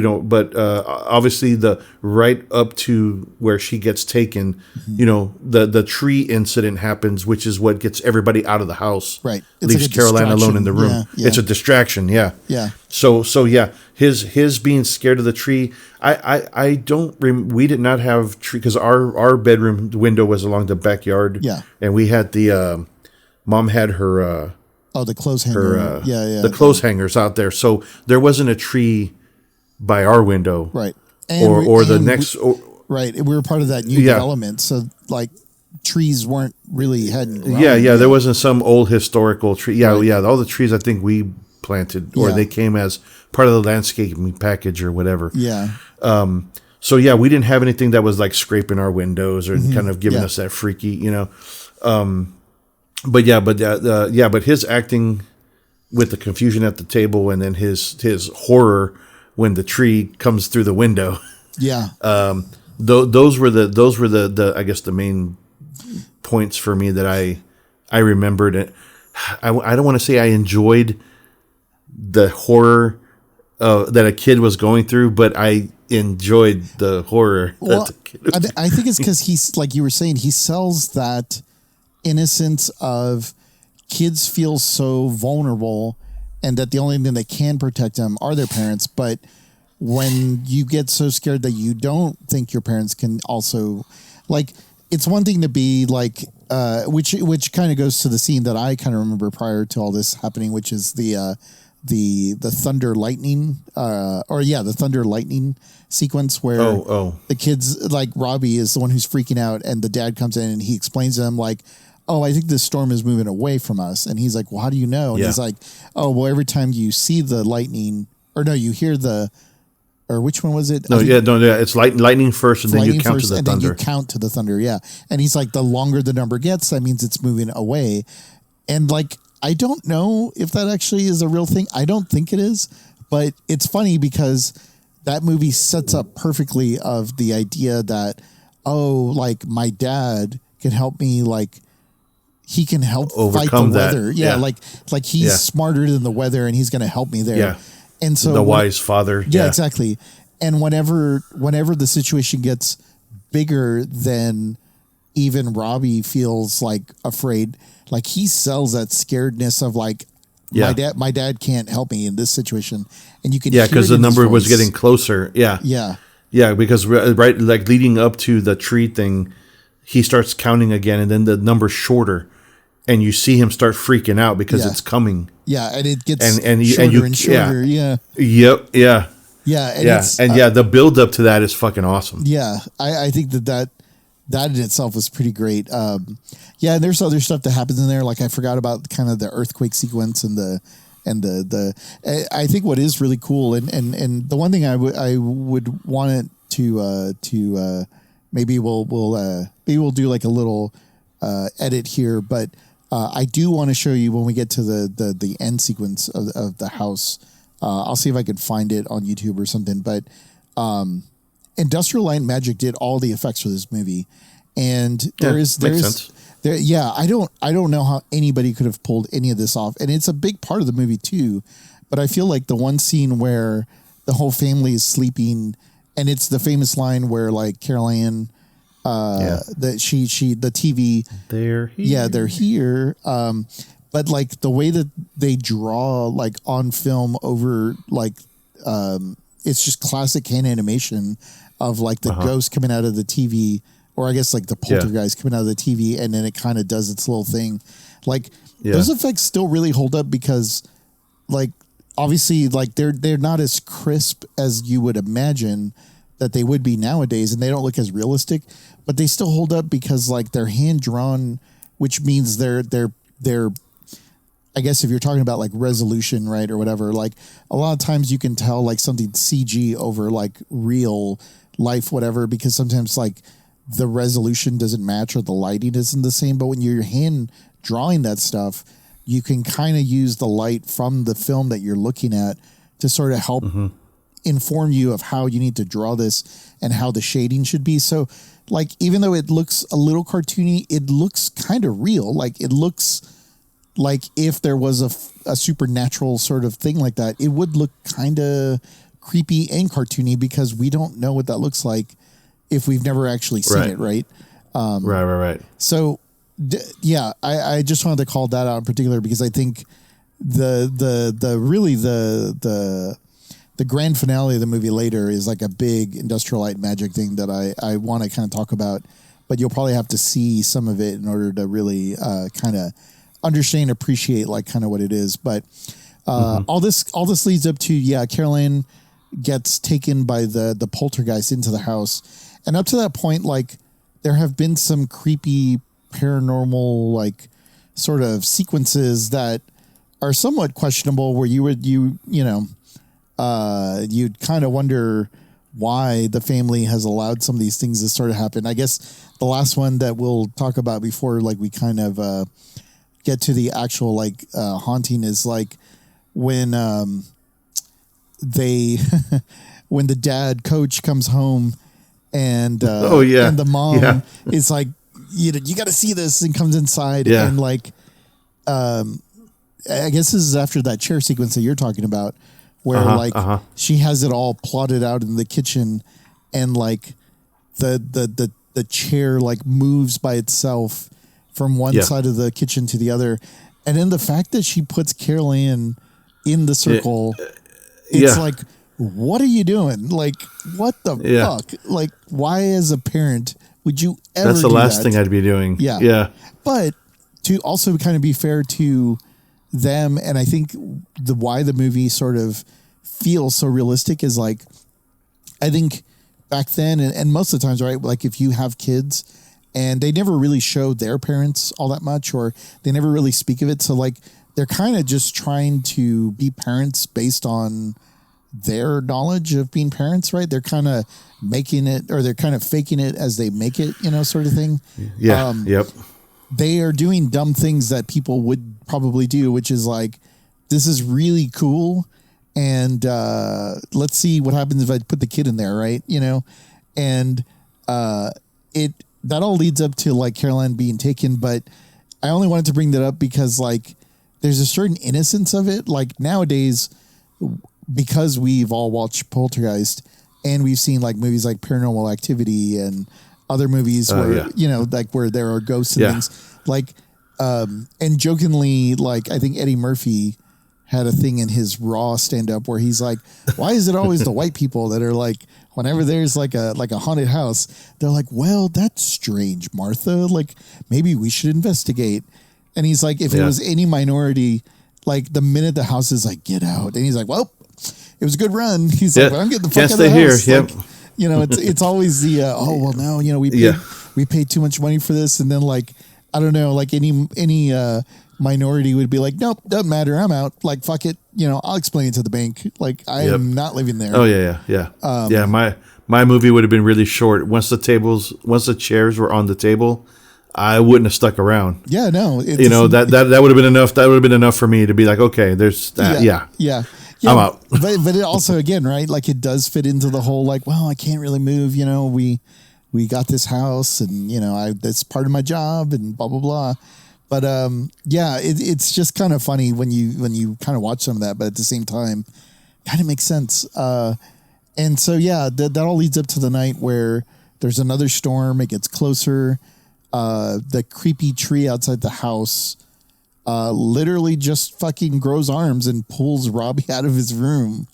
B: obviously the right up to where she gets taken, the tree incident happens, which is what gets everybody out of the house.
A: Right.
B: It's leaves like Caroline alone in the room.
A: Yeah, yeah.
B: It's a distraction. Yeah.
A: Yeah.
B: So yeah, his being scared of the tree. We did not have tree, because our bedroom window was along the backyard.
A: Yeah.
B: And we had mom had her.
A: The clothes hanger.
B: The clothes hangers out there. So there wasn't a tree by our window.
A: Right.
B: Right.
A: We were part of that new development. So like trees hadn't grown.
B: Yeah. There wasn't some old historical tree. Yeah. Right. Yeah. All the trees I think we planted, or they came as part of the landscaping package or whatever.
A: Yeah.
B: So yeah, we didn't have anything that was like scraping our windows or kind of giving us that freaky, But his acting with the confusion at the table, and then his horror when the tree comes through the window.
A: Yeah.
B: Those were the I guess the main points for me that I remembered. It. I don't want to say I enjoyed the horror that a kid was going through, but I enjoyed the horror that the kid was doing.
A: I think it's because he's, like you were saying, he sells that innocence of kids feel so vulnerable, and that the only thing that can protect them are their parents. But when you get so scared that you don't think your parents can also, like, it's one thing to be like, which kind of goes to the scene that I kind of remember prior to all this happening, which is the thunder lightning, the thunder lightning sequence where the kids, like Robbie is the one who's freaking out, and the dad comes in and he explains to them like, oh, I think this storm is moving away from us. And he's like, well, how do you know? And he's like, oh, well, every time you see the lightning, or no, you hear or which one was it?
B: It's lightning first, and then you count to the thunder.
A: And then you count to the thunder, yeah. And he's like, the longer the number gets, that means it's moving away. And like, I don't know if that actually is a real thing. I don't think it is, but it's funny because that movie sets up perfectly of the idea that, like my dad can help me, like he can help
B: overcome
A: fight the weather. Yeah. Like he's smarter than the weather, and he's going to help me there.
B: Yeah.
A: And so
B: the wise father.
A: Yeah, exactly. And whenever the situation gets bigger than even Robbie feels like afraid, like he sells that scaredness of like, my dad can't help me in this situation. And you can hear
B: because the number was getting closer. Yeah.
A: Yeah.
B: Yeah, because right, like leading up to the tree thing, he starts counting again, and then the number's shorter, and you see him start freaking out because it's coming.
A: Yeah, and it gets
B: shorter
A: and shorter. Yeah.
B: Yep. Yeah.
A: Yeah.
B: The build up to that is fucking awesome.
A: Yeah, I think that in itself was pretty great. And there's other stuff that happens in there. Like I forgot about kind of the earthquake sequence and the I think what is really cool and the one thing I would want it to maybe we'll do like a little edit here, but I do want to show you when we get to the end sequence of the house. I'll see if I can find it on YouTube or something, but Industrial Light and Magic did all the effects for this movie, and
B: makes sense.
A: I don't know how anybody could have pulled any of this off, and it's a big part of the movie too. But I feel like the one scene where the whole family is sleeping, and it's the famous line where like Carol Ann, that she the TV,
B: they're here.
A: Yeah, they're here. But like the way that they draw like on film over like it's just classic hand animation of like the ghost coming out of the TV, or I guess like the poltergeist coming out of the TV, and then it kind of does its little thing. Like those effects still really hold up because like obviously like they're not as crisp as you would imagine that they would be nowadays, and they don't look as realistic, but they still hold up because like they're hand drawn, which means they're I guess if you're talking about like resolution, right, or whatever, like a lot of times you can tell like something CG over like real life, whatever, because sometimes like the resolution doesn't match or the lighting isn't the same. But when you're hand drawing that stuff, you can kind of use the light from the film that you're looking at to sort of help inform you of how you need to draw this and how the shading should be. So like, even though it looks a little cartoony, it looks kind of real. Like it looks like if there was a supernatural sort of thing like that, it would look kind of creepy and cartoony because we don't know what that looks like if we've never actually seen it. Right.
B: Right.
A: So I just wanted to call that out in particular because I think the grand finale of the movie later is like a big industrial light magic thing that I want to kind of talk about, but you'll probably have to see some of it in order to really kind of understand, appreciate like kind of what it is. But all this leads up to, Carol Ann gets taken by the poltergeist into the house. And up to that point, like there have been some creepy paranormal, like sort of sequences that are somewhat questionable where you'd kind of wonder why the family has allowed some of these things to sort of happen. I guess the last one that we'll talk about before, like we kind of, get to the actual like haunting is like when when the dad coach comes home and and the mom is like, you got to see this, and comes inside and like I guess this is after that chair sequence that you're talking about where she has it all plotted out in the kitchen, and like the chair like moves by itself from one side of the kitchen to the other. And then the fact that she puts Carol Ann in the circle, it's like, what are you doing? Like, what the fuck? Like, why as a parent would you ever
B: That's the last thing I'd be doing. Yeah.
A: But to also kind of be fair to them, and I think why the movie sort of feels so realistic is like, I think back then, and most of the times, right, like if you have kids, and they never really show their parents all that much, or they never really speak of it. So like they're kind of just trying to be parents based on their knowledge of being parents, right? They're kind of making it, or they're kind of faking it as they make it, sort of thing.
B: Yeah.
A: They are doing dumb things that people would probably do, which is like, this is really cool. And let's see what happens if I put the kid in there, right? And that all leads up to like Carol Ann being taken, but I only wanted to bring that up because like there's a certain innocence of it. Like nowadays, because we've all watched Poltergeist and we've seen like movies like Paranormal Activity and other movies where like where there are ghosts and things like and jokingly, like I think Eddie Murphy had a thing in his Raw stand-up where he's like, why is it always the white people that are like, whenever there's like a haunted house, they're like, well, that's strange, Martha. Like, maybe we should investigate. And he's like, if it was any minority, like the minute the house is like, get out. And he's like, well, it was a good run. He's like, but I'm getting the fuck out of the house.
B: Here.
A: Like, it's always the, now, we paid too much money for this. And then like, I don't know, like any minority would be like, nope, doesn't matter. I'm out. Like, fuck it. I'll explain it to the bank. Like, I am not living there.
B: Oh yeah. My movie would have been really short. Once the chairs were on the table, I wouldn't have stuck around.
A: Yeah, no.
B: That would have been enough. That would have been enough for me to be like, okay, there's that. Yeah. I'm out.
A: but it also, again, right, like it does fit into the whole, like, well, I can't really move, we got this house and, that's part of my job and blah, blah, blah. But, it's just kind of funny when you kind of watch some of that, but at the same time, kind of makes sense. And so, that all leads up to the night where there's another storm. It gets closer. The creepy tree outside the house literally just fucking grows arms and pulls Robbie out of his room.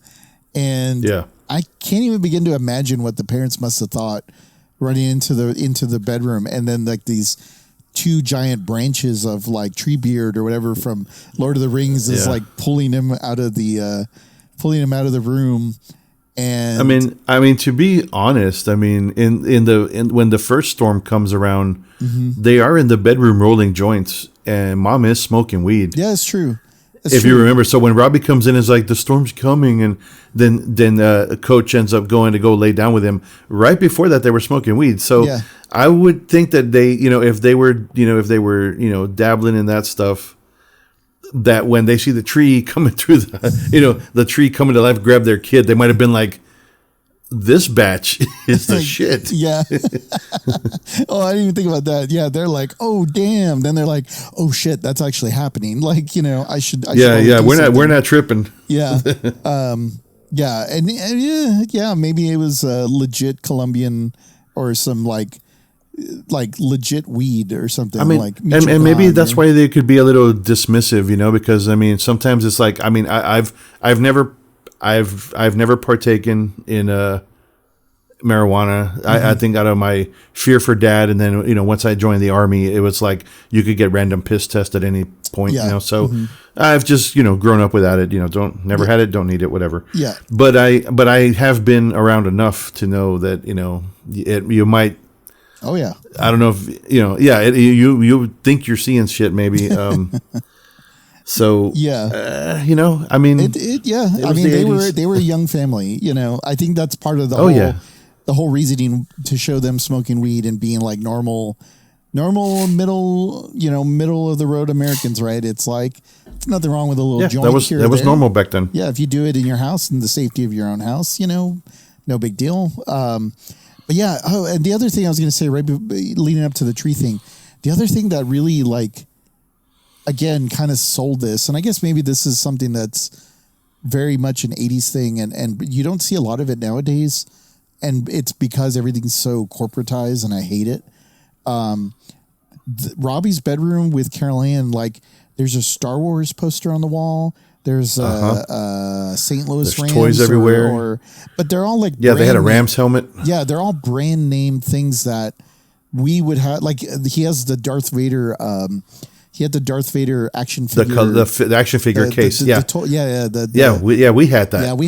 A: And I can't even begin to imagine what the parents must have thought running into the bedroom, and then like these two giant branches of like tree beard or whatever from Lord of the Rings is like pulling him out of the room. And
B: I mean, to be honest, I mean, when the first storm comes around, they are in the bedroom rolling joints, and mom is smoking weed.
A: Yeah, it's true.
B: If you remember, so when Robbie comes in, it's like the storm's coming, and then Coach ends up going to go lay down with him. Right before that, they were smoking weed. So I would think that they, if they were dabbling in that stuff, that when they see the tree coming through the tree coming to life, grab their kid, they might have been like, this batch is the shit.
A: Yeah. Oh, I didn't even think about that. Yeah, they're like, oh damn. Then they're like, oh shit, that's actually happening. Like, I should.
B: Yeah. We're not tripping.
A: Yeah. Yeah, and maybe it was legit Colombian or some like legit weed or something.
B: I mean,
A: like
B: and maybe that's why they could be a little dismissive, because I mean, sometimes it's like, I mean, I've never partaken in marijuana. I think out of my fear for dad, and then once I joined the army, it was like you could get random piss test at any point. So I've just grown up without it. Never had it, don't need it, whatever.
A: Yeah.
B: But I have been around enough to know that you might.
A: Oh yeah.
B: I don't know if you think you're seeing shit maybe. So I mean,
A: I mean, they were a young family. I think that's part of the whole reasoning to show them smoking weed and being like normal middle of the road Americans, right? It's like it's nothing wrong with a little joint.
B: That was normal back then.
A: Yeah, if you do it in your house in the safety of your own house, no big deal. But yeah. Oh, and the other thing I was going to say, right, leading up to the tree thing, the other thing that really again, kind of sold this, and I guess maybe this is something that's very much an 80s thing, and you don't see a lot of it nowadays, and it's because everything's so corporatized, and I hate it. Robbie's bedroom with Carol Ann, like, there's a Star Wars poster on the wall. There's St. Louis Rams
B: toys everywhere,
A: but they're all like
B: they had a Rams helmet.
A: Yeah, they're all brand name things that we would have. Like he has the Darth Vader. He had the Darth Vader action figure,
B: the action figure case.
A: We had that. Yeah, we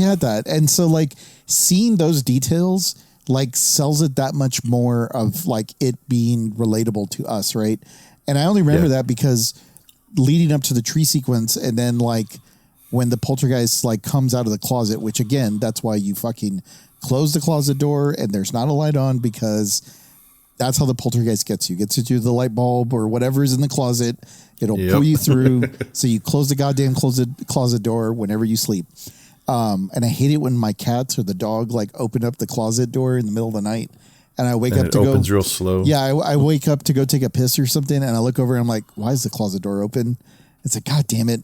A: had that, and so like seeing those details like sells it that much more of like it being relatable to us, right? And I only remember that because leading up to the tree sequence, and then like when the poltergeist like comes out of the closet, which again, that's why you fucking close the closet door and there's not a light on, because that's how the poltergeist gets you. Gets you through the light bulb or whatever is in the closet. It'll pull you through. So you close the goddamn closet door whenever you sleep. And I hate it when my cats or the dog like open up the closet door in the middle of the night, and I wake up to go. It opens
B: real slow.
A: Yeah, I wake up to go take a piss or something, and I look over and I'm like, why is the closet door open? It's like, God damn it,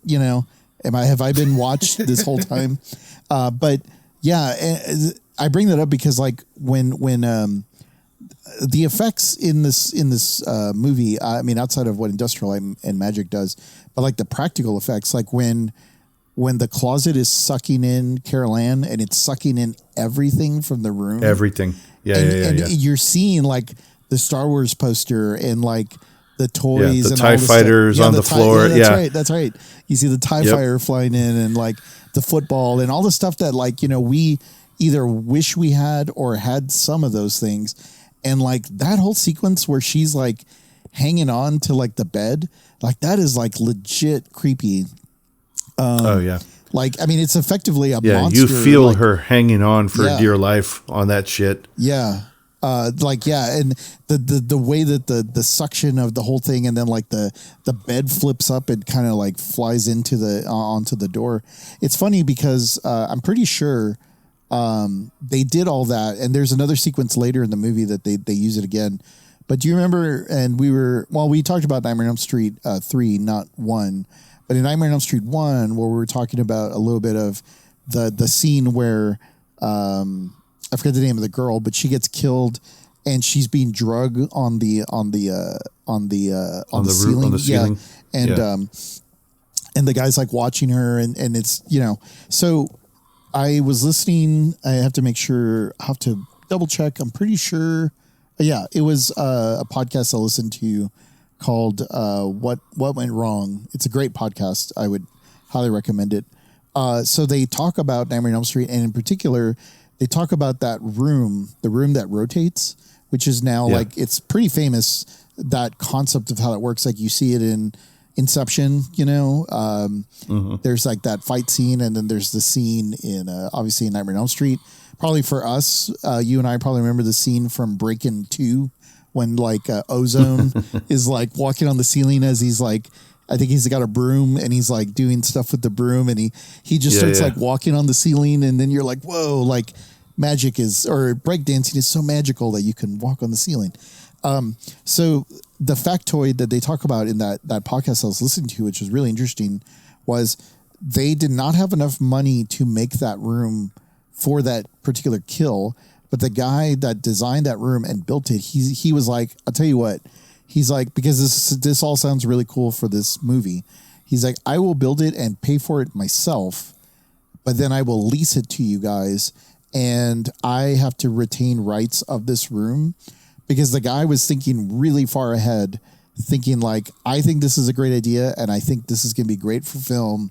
A: have I been watched this whole time? But yeah, I bring that up because like when the effects in this movie, I mean, outside of what Industrial and Magic does, but like the practical effects, like when the closet is sucking in Carol Ann and it's sucking in everything from the room.
B: Everything. Yeah.
A: You're seeing like the Star Wars poster and like the toys,
B: the
A: and
B: TIE fighters on the floor.
A: That's right. You see the TIE fighter flying in, and like the football and all the stuff that like, we either wish we had or had some of those things. And like that whole sequence where she's like hanging on to like the bed, like that is like legit creepy. Like, I mean, it's effectively a monster.
B: You feel like, her hanging on for dear life on that shit.
A: Yeah. And the way that the suction of the whole thing, and then like the bed flips up and kind of like flies into onto the door. It's funny because I'm pretty sure they did all that, and there's another sequence later in the movie that they use it again. But do you remember? And we talked about Nightmare on Elm Street 3, not 1. But in Nightmare on Elm Street 1, where we were talking about a little bit of the scene where I forget the name of the girl, but she gets killed and she's being drugged on the ceiling. And the guy's like watching her, and it's so I was listening. I have to make sure. I have to double check. I'm pretty sure. Yeah, it was a podcast I listened to called "What Went Wrong." It's a great podcast. I would highly recommend it. So they talk about Nightmare on Elm Street, and in particular, they talk about that room, the room that rotates, which is now like it's pretty famous. That concept of how it works, like you see it in Inception, you know, there's like that fight scene, and then there's the scene in obviously in Nightmare on Elm Street. Probably for us, you and I probably remember the scene from Breakin' 2 when like Ozone is like walking on the ceiling as he's like, I think he's got a broom and he's like doing stuff with the broom, and he just starts like walking on the ceiling, and then you're like, whoa, like magic is, or breakdancing is so magical that you can walk on the ceiling. So the factoid that they talk about in that podcast I was listening to, which was really interesting, was they did not have enough money to make that room for that particular kill. But the guy that designed that room and built it, he was like, I'll tell you what, he's like, because this all sounds really cool for this movie. He's like, I will build it and pay for it myself, but then I will lease it to you guys, and I have to retain rights of this room. Because the guy was thinking really far ahead, thinking like, I think this is a great idea, and I think this is going to be great for film.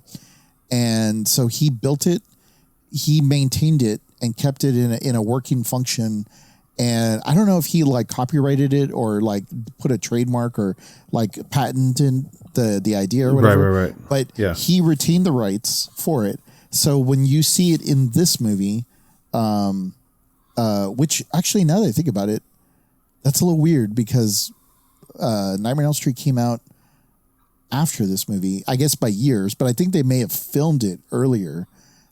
A: And so he built it, he maintained it, and kept it in a working function. And I don't know if he like copyrighted it or like put a trademark or like patented the idea or whatever.
B: Right.
A: But he retained the rights for it. So when you see it in this movie, which actually now that I think about it, that's a little weird because Nightmare on Elm Street came out after this movie, I guess by years, but I think they may have filmed it earlier.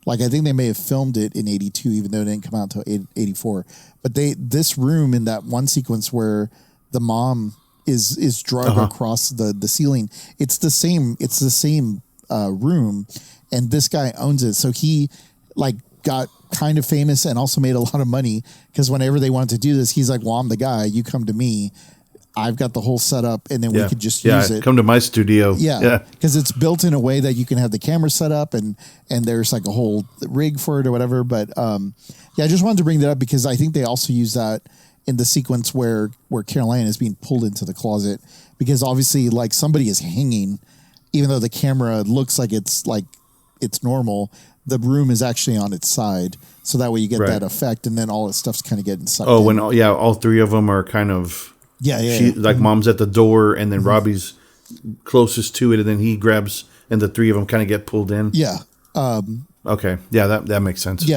A: Like I think they may have filmed it in 82, even though it didn't come out until 84. But this room in that one sequence where the mom is dragged across the ceiling, it's the same room, and this guy owns it. So he like got kind of famous and also made a lot of money because whenever they wanted to do this, he's like, well, I'm the guy, you come to me, I've got the whole setup, and then we could just use it.
B: Come to my studio.
A: Because it's built in a way that you can have the camera set up and there's like a whole rig for it or whatever. But I just wanted to bring that up because I think they also use that in the sequence where Caroline is being pulled into the closet, because obviously like somebody is hanging, even though the camera looks like it's normal. The room is actually on its side, so that way you get that effect, and then all the stuff's kind of getting sucked in.
B: When all three of them are kind of like mom's at the door, and then Robbie's closest to it, and then he grabs, and the three of them kind of get pulled in. Okay, that makes sense.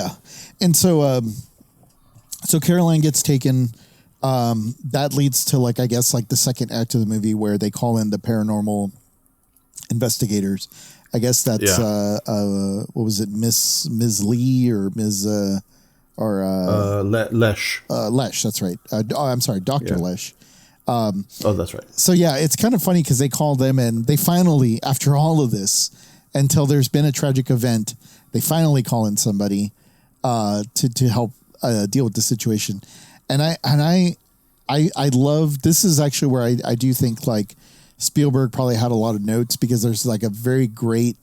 A: And so Caroline gets taken. That leads to like I guess like the second act of the movie where they call in the paranormal investigators. I guess that's what was it, Ms. Lee or Ms.
B: Lesh.
A: Lesh, that's right. I'm sorry, Dr. Lesh.
B: That's right.
A: So it's kind of funny because they call them, and they finally, after all of this, until there's been a tragic event, they finally call in somebody to help deal with the situation. And I love, this is actually where I do think like Spielberg probably had a lot of notes, because there's like a very great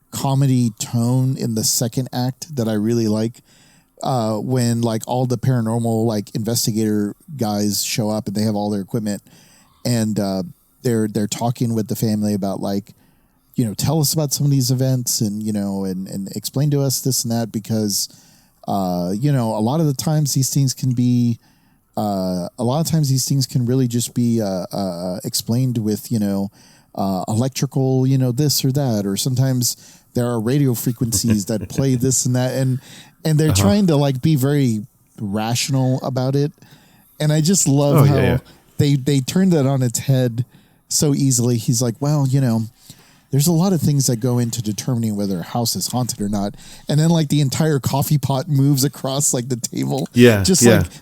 A: comedy tone in the second act that I really like. When like all the paranormal like investigator guys show up and they have all their equipment, and they're talking with the family about like, tell us about some of these events, and and explain to us this and that, because a lot of the times these things can be really just be explained with electrical this or that, or sometimes there are radio frequencies that play this and that, and they're trying to like be very rational about it. And I just love how they turned that on its head so easily. He's like, well, there's a lot of things that go into determining whether a house is haunted or not. And then like the entire coffee pot moves across like the table.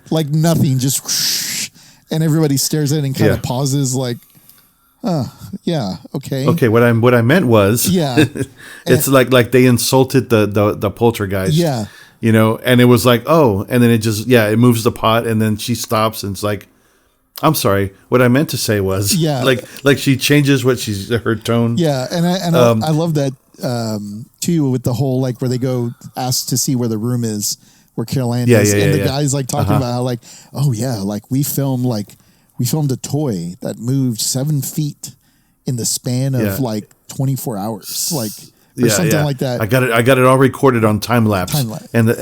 A: Like nothing, just whoosh, and everybody stares at it and kind of pauses like, okay.
B: Okay, what I meant was it's like they insulted the poltergeist. And it was like, and then it just it moves the pot, and then she stops and it's like, I'm sorry, what I meant to say was like she changes her tone.
A: And I love that too, with the whole like where they go ask to see where the room is where Carol Ann is, and the guy's like talking about how like, oh yeah, like we filmed a toy that moved 7 feet in the span of like 24 hours, like. Or something like that.
B: I got it all recorded on time lapse. And the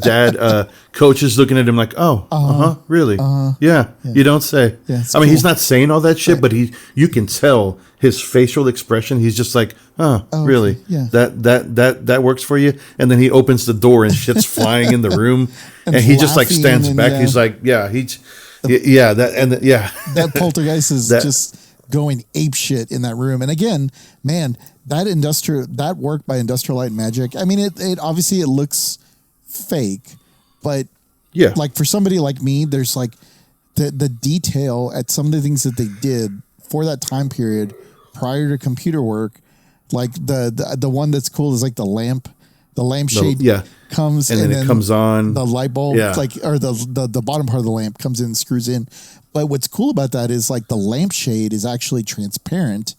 B: dad coach is looking at him like, really? You don't say.
A: Yeah,
B: I mean, he's not saying all that shit, but you can tell his facial expression. He's just like, really?
A: Okay. Yeah.
B: That works for you? And then he opens the door and shit's flying in the room, and he just like stands back. He's like,
A: that poltergeist is just going ape shit in that room. And again, man, that work by Industrial Light and Magic. I mean, it obviously it looks fake, but like for somebody like me, there's like the detail at some of the things that they did for that time period prior to computer work. Like the one that's cool is like the lampshade comes
B: and then it comes on
A: the light bulb, or the bottom part of the lamp comes in and screws in. But what's cool about that is like the lampshade is actually transparent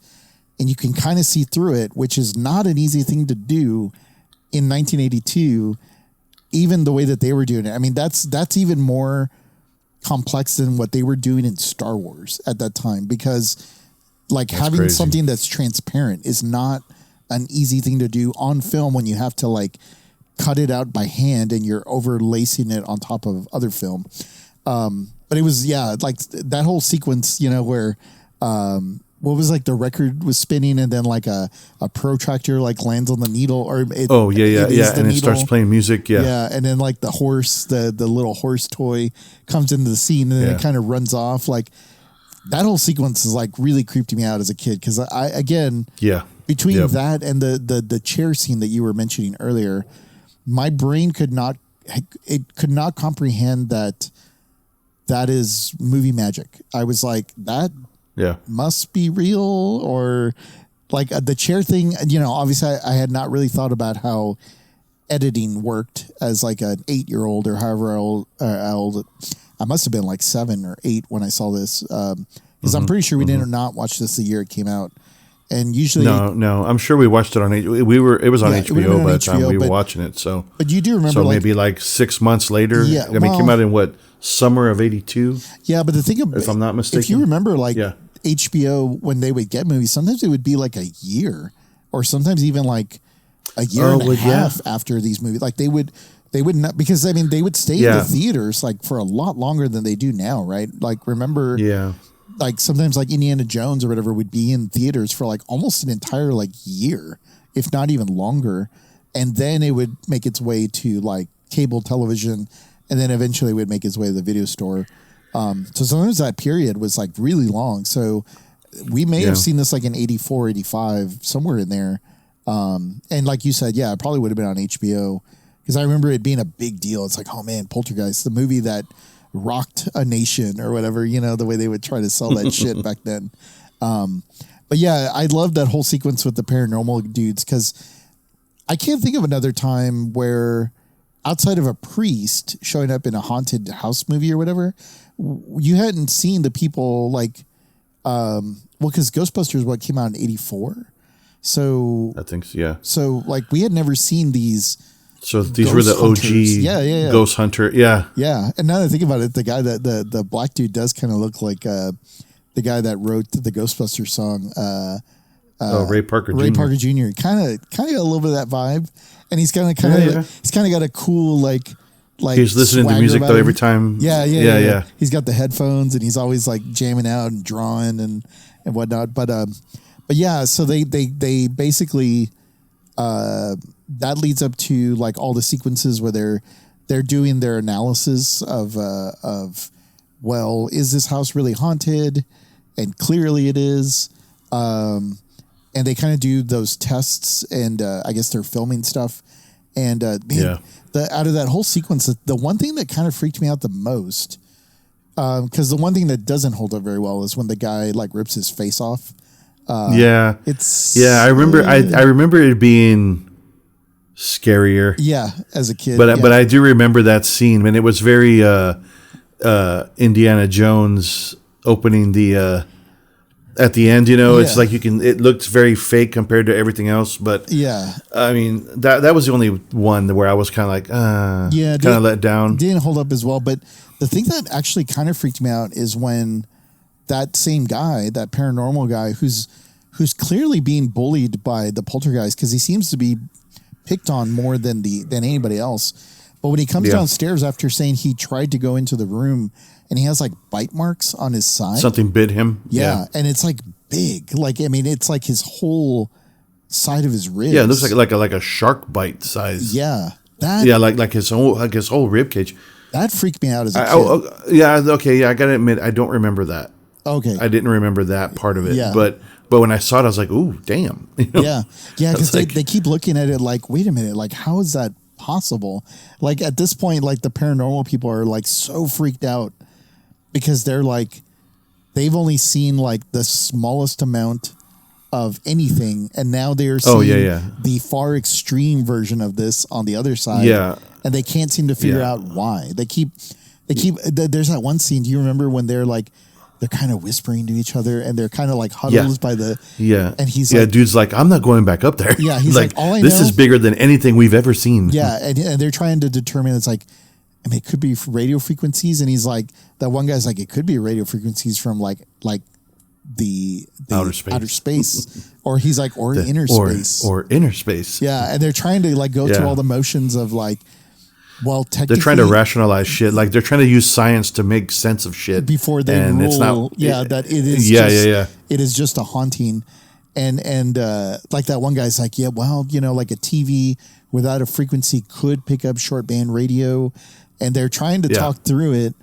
A: and you can kind of see through it, which is not an easy thing to do in 1982, even the way that they were doing it. I mean, that's even more complex than what they were doing in Star Wars at that time, because like having something that's transparent is not an easy thing to do on film when you have to like cut it out by hand and you're overlacing it on top of other film. But it was, like that whole sequence, where, what was like the record was spinning and then like a protractor like lands on the needle
B: and it starts playing music.
A: Yeah. And then like the horse, the little horse toy comes into the scene and then it kind of runs off. Like that whole sequence is like really creeped me out as a kid. Cause between that and the chair scene that you were mentioning earlier, my brain could not comprehend that is movie magic. I was like, that must be real, or like the chair thing. Obviously I had not really thought about how editing worked as like an 8-year-old or however old. I must have been like 7 or 8 when I saw this. Because I'm pretty sure we did not watch this the year it came out. And usually,
B: no, I'm sure we watched it on. It was on HBO by the time we were watching it. So,
A: but you do remember,
B: so maybe like 6 months later. Yeah, I mean, it came out in what, summer of '82?
A: Yeah, but the thing
B: if I'm not mistaken,
A: if you remember, like HBO when they would get movies, sometimes it would be like a year, or sometimes even like a year and a half after these movies. Like they would not, because I mean they would stay in the theaters like for a lot longer than they do now, right? Like remember, like sometimes like Indiana Jones or whatever would be in theaters for like almost an entire like year, if not even longer. And then it would make its way to like cable television, and then eventually it would make its way to the video store. So sometimes that period was like really long. So we may have seen this like in 84, 85, somewhere in there. And like you said, it probably would have been on HBO, because I remember it being a big deal. It's like, oh man, Poltergeist, the movie that rocked a nation or whatever, the way they would try to sell that shit back then. But yeah, I love that whole sequence with the paranormal dudes, because I can't think of another time where outside of a priest showing up in a haunted house movie or whatever, you hadn't seen the people like, because Ghostbusters, what came out in 84. So
B: I think so, yeah.
A: So like we had never seen these.
B: So these were the OG ghost hunter. Yeah.
A: Yeah. And now that I think about it, the guy that the black dude does kind of look like the guy that wrote the Ghostbusters song.
B: Ray Parker Jr.
A: Ray Parker Jr. Kind of got a little bit of that vibe. And he's kind of he's kind of got a cool like he's listening to music though every time. Yeah. He's got the headphones and he's always like jamming out and drawing and whatnot. But yeah, so they basically that leads up to like all the sequences where they're doing their analysis of well, is this house really haunted? And clearly it is. And they kind of do those tests, and I guess they're filming stuff. And out of that whole sequence, the one thing that kind of freaked me out the most, because the one thing that doesn't hold up very well is when the guy like rips his face off.
B: I remember it being scarier.
A: Yeah, as a kid.
B: But I do remember that scene, and it was very Indiana Jones opening the at the end, it's
A: Yeah.
B: like it looks very fake compared to everything else. But
A: Yeah.
B: I mean, that was the only one where I was kind of like, kind of let down.
A: Didn't hold up as well. But the thing that actually kind of freaked me out is when that same guy, that paranormal guy, who's clearly being bullied by the poltergeist because he seems to be picked on more than anybody else. But when he comes downstairs after saying he tried to go into the room and he has like bite marks on his side.
B: Something bit him.
A: Yeah. And it's like big. Like, I mean, it's like his whole side of his ribs.
B: Yeah, it looks like a shark bite size.
A: Yeah.
B: Like his whole rib cage.
A: That freaked me out as a kid.
B: I gotta admit, I don't remember that.
A: Okay.
B: I didn't remember that part of it.
A: Yeah.
B: But when I saw it, I was like, ooh, damn.
A: Yeah. Yeah, because
B: like,
A: they keep looking at it like, wait a minute, like, how is that possible? Like, at this point, like, the paranormal people are, like, so freaked out because they're, like, they've only seen, like, the smallest amount of anything, and now they're seeing the far extreme version of this on the other side.
B: Yeah.
A: And they can't seem to figure out why. They keep, there's that one scene, do you remember when they're, like, they're kind of whispering to each other and they're kind of like huddled by the
B: and
A: he's
B: like, dude's like, I'm not going back up there.
A: Yeah, he's like all I
B: this
A: know,
B: is bigger than anything we've ever seen.
A: Yeah, and they're trying to determine, it's like, I mean, it could be radio frequencies, and he's like, that one guy's like, it could be radio frequencies from like the outer space or he's like inner space
B: or inner space.
A: Yeah, and they're trying to like go through all the motions of like, well, technically
B: they're trying to rationalize shit. Like they're trying to use science to make sense of shit
A: before they
B: and
A: rule.
B: It's not,
A: that it is. It is just a haunting, and like that one guy's like, yeah, well, like a TV without a frequency could pick up short band radio, and they're trying to talk through it,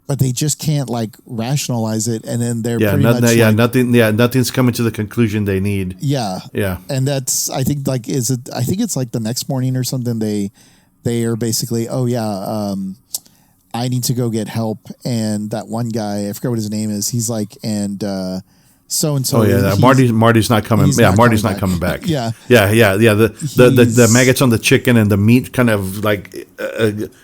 A: but they just can't like rationalize it, and then they're
B: nothing's coming to the conclusion they need.
A: And that's I think it's like the next morning or something they are basically, I need to go get help. And that one guy, I forgot what his name is. He's like, and so-and-so.
B: Oh yeah, Marty's not coming. Marty's not coming back.
A: Yeah.
B: The maggots on the chicken and the meat kind of like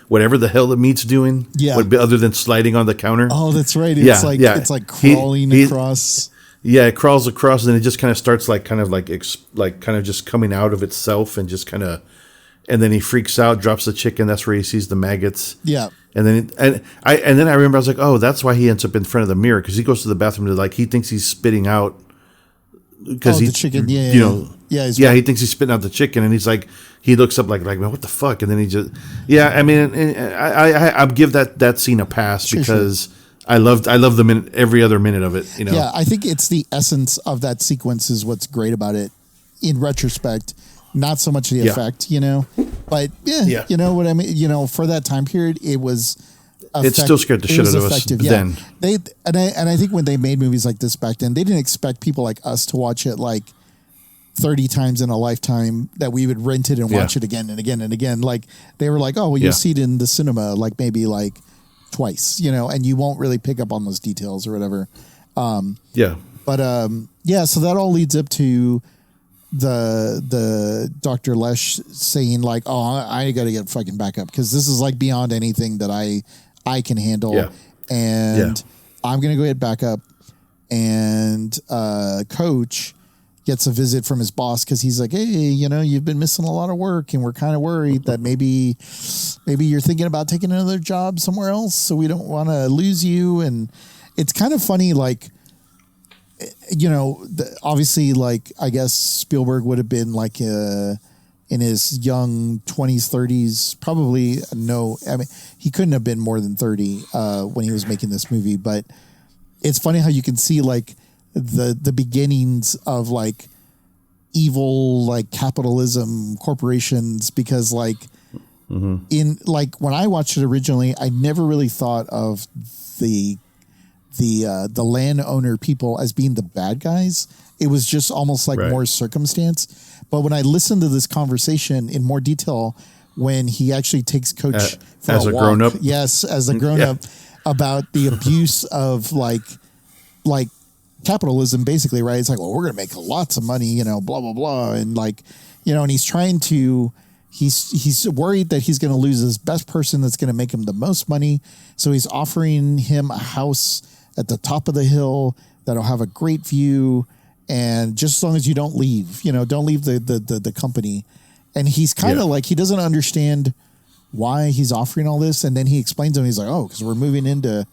B: whatever the hell the meat's doing.
A: Yeah.
B: Other than sliding on the counter.
A: Oh, that's right. It's like crawling across.
B: Yeah, it crawls across and then it just kind of starts kind of just coming out of itself and just kind of. And then he freaks out, drops the chicken. That's where he sees the maggots.
A: Yeah.
B: And then I remember I was like, oh, that's why he ends up in front of the mirror because he goes to the bathroom to he thinks he's spitting out because
A: the chicken. He
B: thinks he's spitting out the chicken and he's like he looks up like man, what the fuck? And then he just I mean I give that scene a pass because I loved the minute, every other minute of it.
A: Yeah, I think it's the essence of that sequence is what's great about it in retrospect. Not so much the effect, but you know what I mean. For that time period, it was.
B: It still scared the shit out of us then.
A: I think when they made movies like this back then, they didn't expect people like us to watch it like 30 times in a lifetime. That we would rent it and watch it again and again and again. Like they were like, oh, well, you'll see it in the cinema like maybe like twice, and you won't really pick up on those details or whatever. So that all leads up to. The Dr. Lesh saying like, oh, I got to get fucking back up because this is like beyond anything that I can handle, and I'm gonna go get back up. And Coach gets a visit from his boss because he's like, hey, you've been missing a lot of work, and we're kind of worried that maybe you're thinking about taking another job somewhere else, so we don't want to lose you. And it's kind of funny, like. Obviously, like, I guess Spielberg would have been like in his young 20s, 30s, probably. No, I mean, he couldn't have been more than 30 when he was making this movie. But it's funny how you can see like the beginnings of like evil, like capitalism corporations, because like in like when I watched it originally, I never really thought of the landowner people as being the bad guys. It was just almost like more circumstance. But when I listened to this conversation in more detail, when he actually takes Coach for
B: as a
A: walk,
B: grown up,
A: as a grown up, about the abuse of like capitalism, basically, right? It's like, well, we're gonna make lots of money, blah blah blah, and like, and he's trying to. He's worried that he's going to lose his best person that's going to make him the most money. So he's offering him a house at the top of the hill that'll have a great view, and just as long as you don't leave, don't leave the company. And he's kind of like, he doesn't understand why he's offering all this, and then he explains to him, he's like, oh, because we're moving into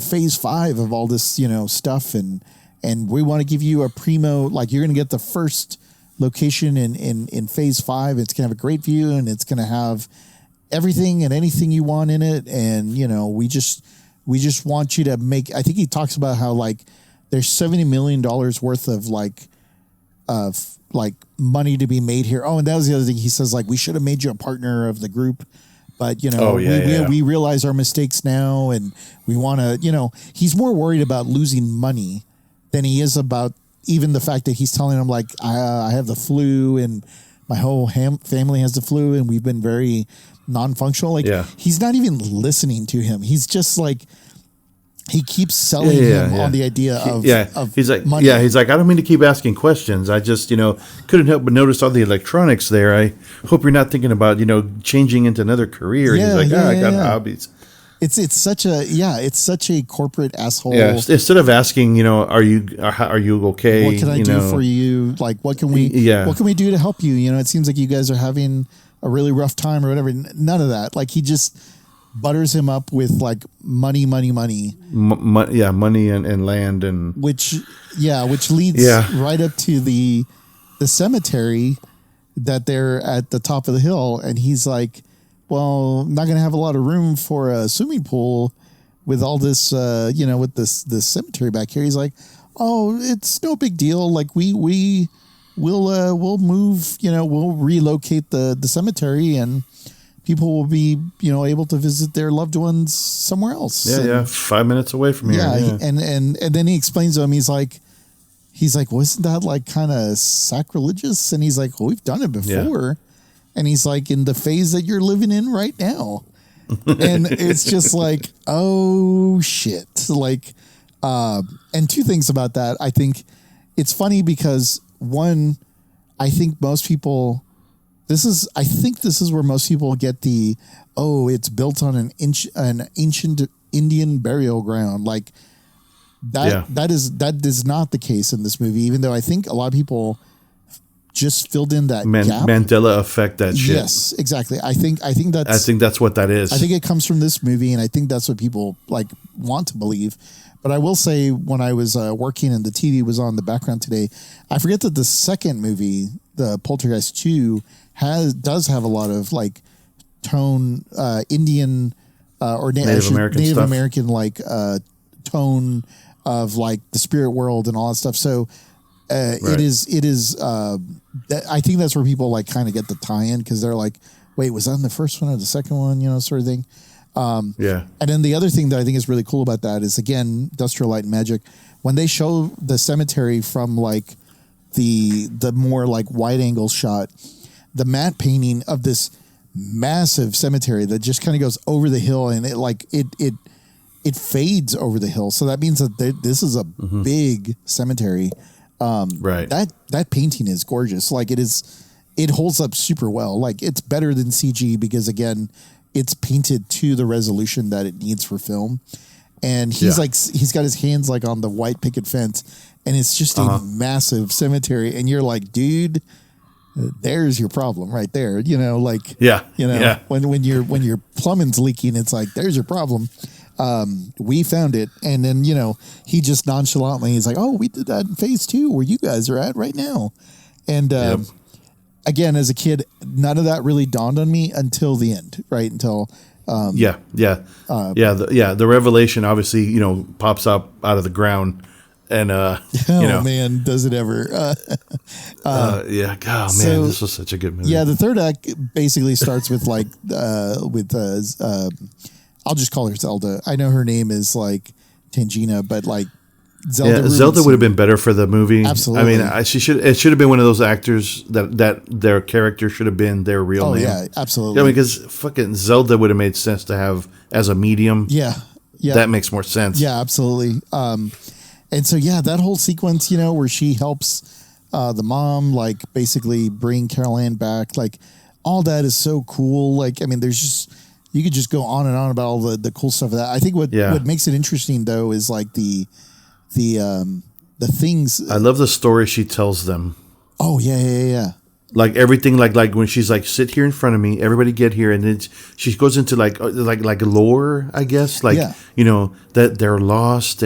A: phase 5 of all this, stuff, and we want to give you a primo, like you're going to get the first location in phase 5. It's going to have a great view, and it's going to have everything and anything you want in it. And, we just want you to make, I think he talks about how like there's $70 million worth of money to be made here. Oh, and that was the other thing. He says like, we should have made you a partner of the group, but we realize our mistakes now, and we want to, he's more worried about losing money than he is about even the fact that he's telling him like, I have the flu and my whole family has the flu and we've been very non-functional. Like he's not even listening to him. He's just like, he keeps selling him on the idea of
B: he's like
A: money.
B: He's like, I don't mean to keep asking questions. I just couldn't help but notice all the electronics there. I hope you're not thinking about changing into another career. And he's like, I got hobbies.
A: It's such a corporate asshole.
B: Yeah, instead of asking, are you okay?
A: What can I do for you? Like, what can we do to help you? It seems like you guys are having a really rough time or whatever. None of that. Like, he just butters him up with like money, money and land, and which leads right up to the cemetery that they're at the top of the hill, and he's like, well, I'm not going to have a lot of room for a swimming pool with all this, with this cemetery back here. He's like, oh, it's no big deal. Like we'll move, we'll relocate the cemetery, and people will be, able to visit their loved ones somewhere else.
B: Yeah, 5 minutes away from here.
A: Yeah. And then he explains to him, he's like, well, isn't that like kind of sacrilegious? And he's like, well, we've done it before. Yeah. And he's like, in the phase that you're living in right now. And it's just like, oh shit. Like, and two things about that. I think it's funny because one, I think most people, this is where most people get it's built on an ancient Indian burial ground. Like that is not the case in this movie, even though I think a lot of people just filled in that gap.
B: Mandela effect, that shit.
A: Yes, exactly. I think that's
B: what that is.
A: I think it comes from this movie, and I think that's what people like want to believe. But I will say, when I was working and the TV was on the background today, I forget that the second movie, the Poltergeist 2, does have a lot of like tone Indian or Native American like tone of like the spirit world and all that stuff. So right. It is. I think that's where people like kind of get the tie-in, because they're like, wait, was that in the first one or the second one? Sort of thing. And then the other thing that I think is really cool about that is, again, Industrial Light and Magic. When they show the cemetery from like the more like wide angle shot, the matte painting of this massive cemetery that just kind of goes over the hill, and it fades over the hill. So that means that this is a big cemetery.
B: Right.
A: That painting is gorgeous. Like it holds up super well. Like, it's better than CG because, again, it's painted to the resolution that it needs for film. And he's got his hands like on the white picket fence, and it's just a massive cemetery. And you're like, dude, there's your problem right there. When your plumbing's leaking, it's like, there's your problem. We found it. And then, he just nonchalantly, he's like, oh, we did that in phase 2 where you guys are at right now. And, again, as a kid, none of that really dawned on me until the end, right? Until, the revelation obviously, pops up out of the ground, and, man, does it ever?
B: This was such a good movie.
A: Yeah. The third act basically starts with like, I'll just call her Zelda. I know her name is like Tangina, but like
B: Zelda would have been better for the movie.
A: Absolutely.
B: I mean, it should have been one of those actors that their character should have been their real name.
A: Yeah, absolutely.
B: I mean, because fucking Zelda would have made sense to have as a medium.
A: Yeah.
B: That makes more sense.
A: Yeah, absolutely. And so, that whole sequence, where she helps the mom, like, basically bring Carol Ann back, like, all that is so cool. Like, I mean, you could just go on and on about all the cool stuff of that. I think what makes it interesting, though, is like the the things.
B: I love the story she tells them.
A: Oh yeah.
B: Like everything, like when she's like, sit here in front of me, everybody get here, and then she goes into like lore, I guess, like that they're lost,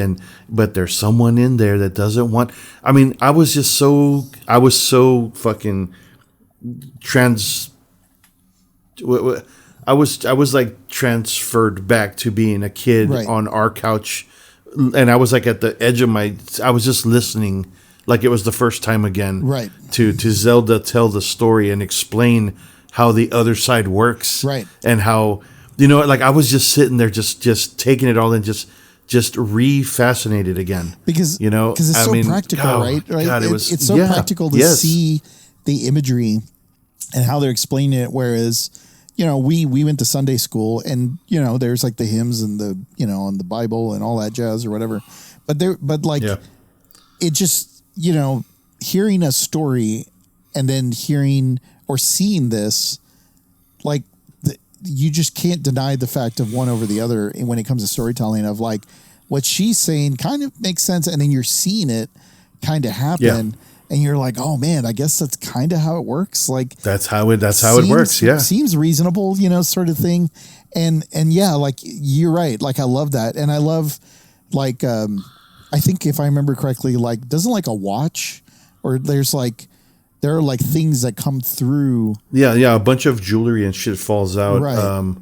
B: but there's someone in there that doesn't want. I mean, I was so fucking I was like transferred back to being a kid on our couch, and I was like at the edge of I was just listening. Like it was the first time again,
A: right?
B: To Zelda tell the story and explain how the other side works,
A: right?
B: And how like I was just sitting there, just taking it all in, just re-fascinated again,
A: because it's so practical, right?
B: God,
A: it's so practical to see the imagery and how they're explaining it. Whereas, we went to Sunday school, and there's like the hymns and the and the Bible and all that jazz or whatever, but it just. Hearing a story and then hearing or seeing this, like you just can't deny the fact of one over the other when it comes to storytelling of like what she's saying kind of makes sense. And then you're seeing it kind of happen and you're like, oh man, I guess that's kind of how it works. Like
B: that's how it works. Yeah.
A: Seems reasonable, sort of thing. And yeah, like you're right. Like I love that. And I love like, I think if I remember correctly, like doesn't like a watch or there are like things that come through.
B: Yeah. A bunch of jewelry and shit falls out.
A: Right.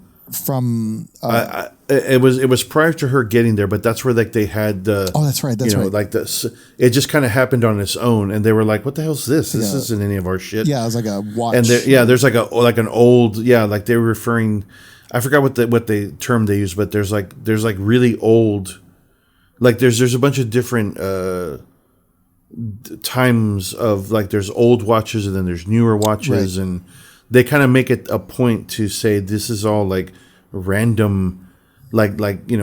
B: It was prior to her getting there, but that's where like they had the.
A: Oh, that's right. That's right.
B: Like this, it just kind of happened on its own, and they were like, "What the hell's this? This isn't any of our shit."
A: Yeah, it was like a watch.
B: And there's like an old like they were referring. I forgot what the term they use, but there's like really old. Like there's a bunch of different times of like there's old watches and then there's newer watches, and they kind of make it a point to say this is all like random, like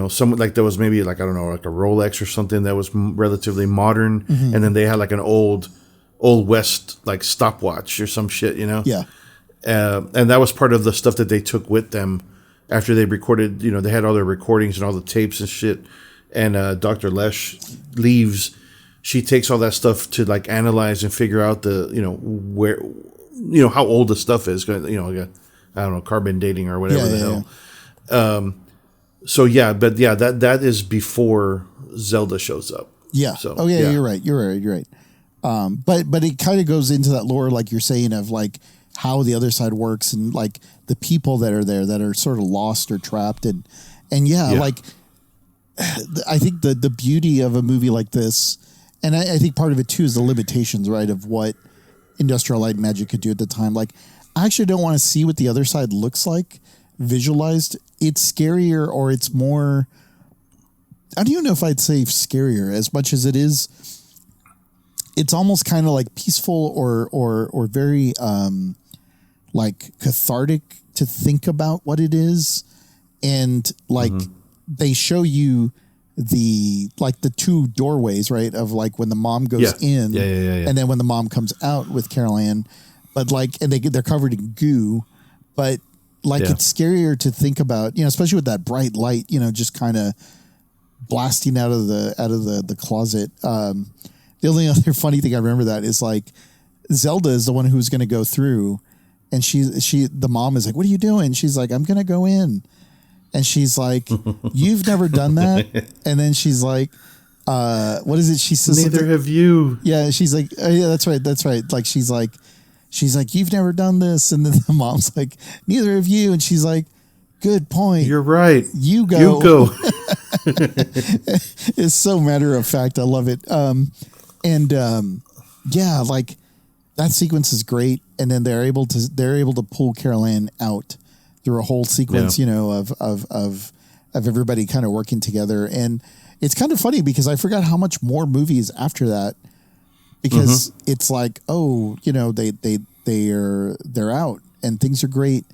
B: someone like there was maybe like I don't know like a Rolex or something that was relatively modern, and then they had like an old West like stopwatch or some shit,
A: Yeah,
B: and that was part of the stuff that they took with them after they recorded. They had all their recordings and all the tapes and shit. And Dr. Lesh leaves. She takes all that stuff to like analyze and figure out the where how old the stuff is. I don't know, carbon dating or whatever the hell. Yeah. That is before Zelda shows up.
A: Yeah. So you're right. You're right. But it kind of goes into that lore, like you're saying, of like how the other side works and like the people that are there that are sort of lost or trapped and like. I think the beauty of a movie like this, and I think part of it too is the limitations, right, of what Industrial Light and Magic could do at the time. Like, I actually don't want to see what the other side looks like visualized. It's scarier, or it's more. I don't even know if I'd say scarier as much as it is. It's almost kind of like peaceful or very like cathartic to think about what it is, and like. They show you the two doorways, right? Of like when the mom goes in, and then when the mom comes out with Carol Ann, but like, and they're covered in goo, but like it's scarier to think about, especially with that bright light, just kind of blasting out of the closet. The only other funny thing I remember that is like Zelda is the one who's going to go through, and the mom is like, "What are you doing?" She's like, "I'm going to go in." And she's like, "You've never done that?" And then she's like, "What is it?" She says,
B: "Neither have you."
A: Yeah, she's like, "Oh, yeah, that's right." Like she's like, "You've never done this," and then the mom's like, "Neither have you." And she's like, "Good point.
B: You're right.
A: You go."
B: You go.
A: It's so matter of fact. I love it. Like that sequence is great, and then they're able to pull Carol Ann out. Through a whole sequence, of everybody kind of working together, and it's kind of funny because I forgot how much more movies after that, because it's like, they're out and things are great,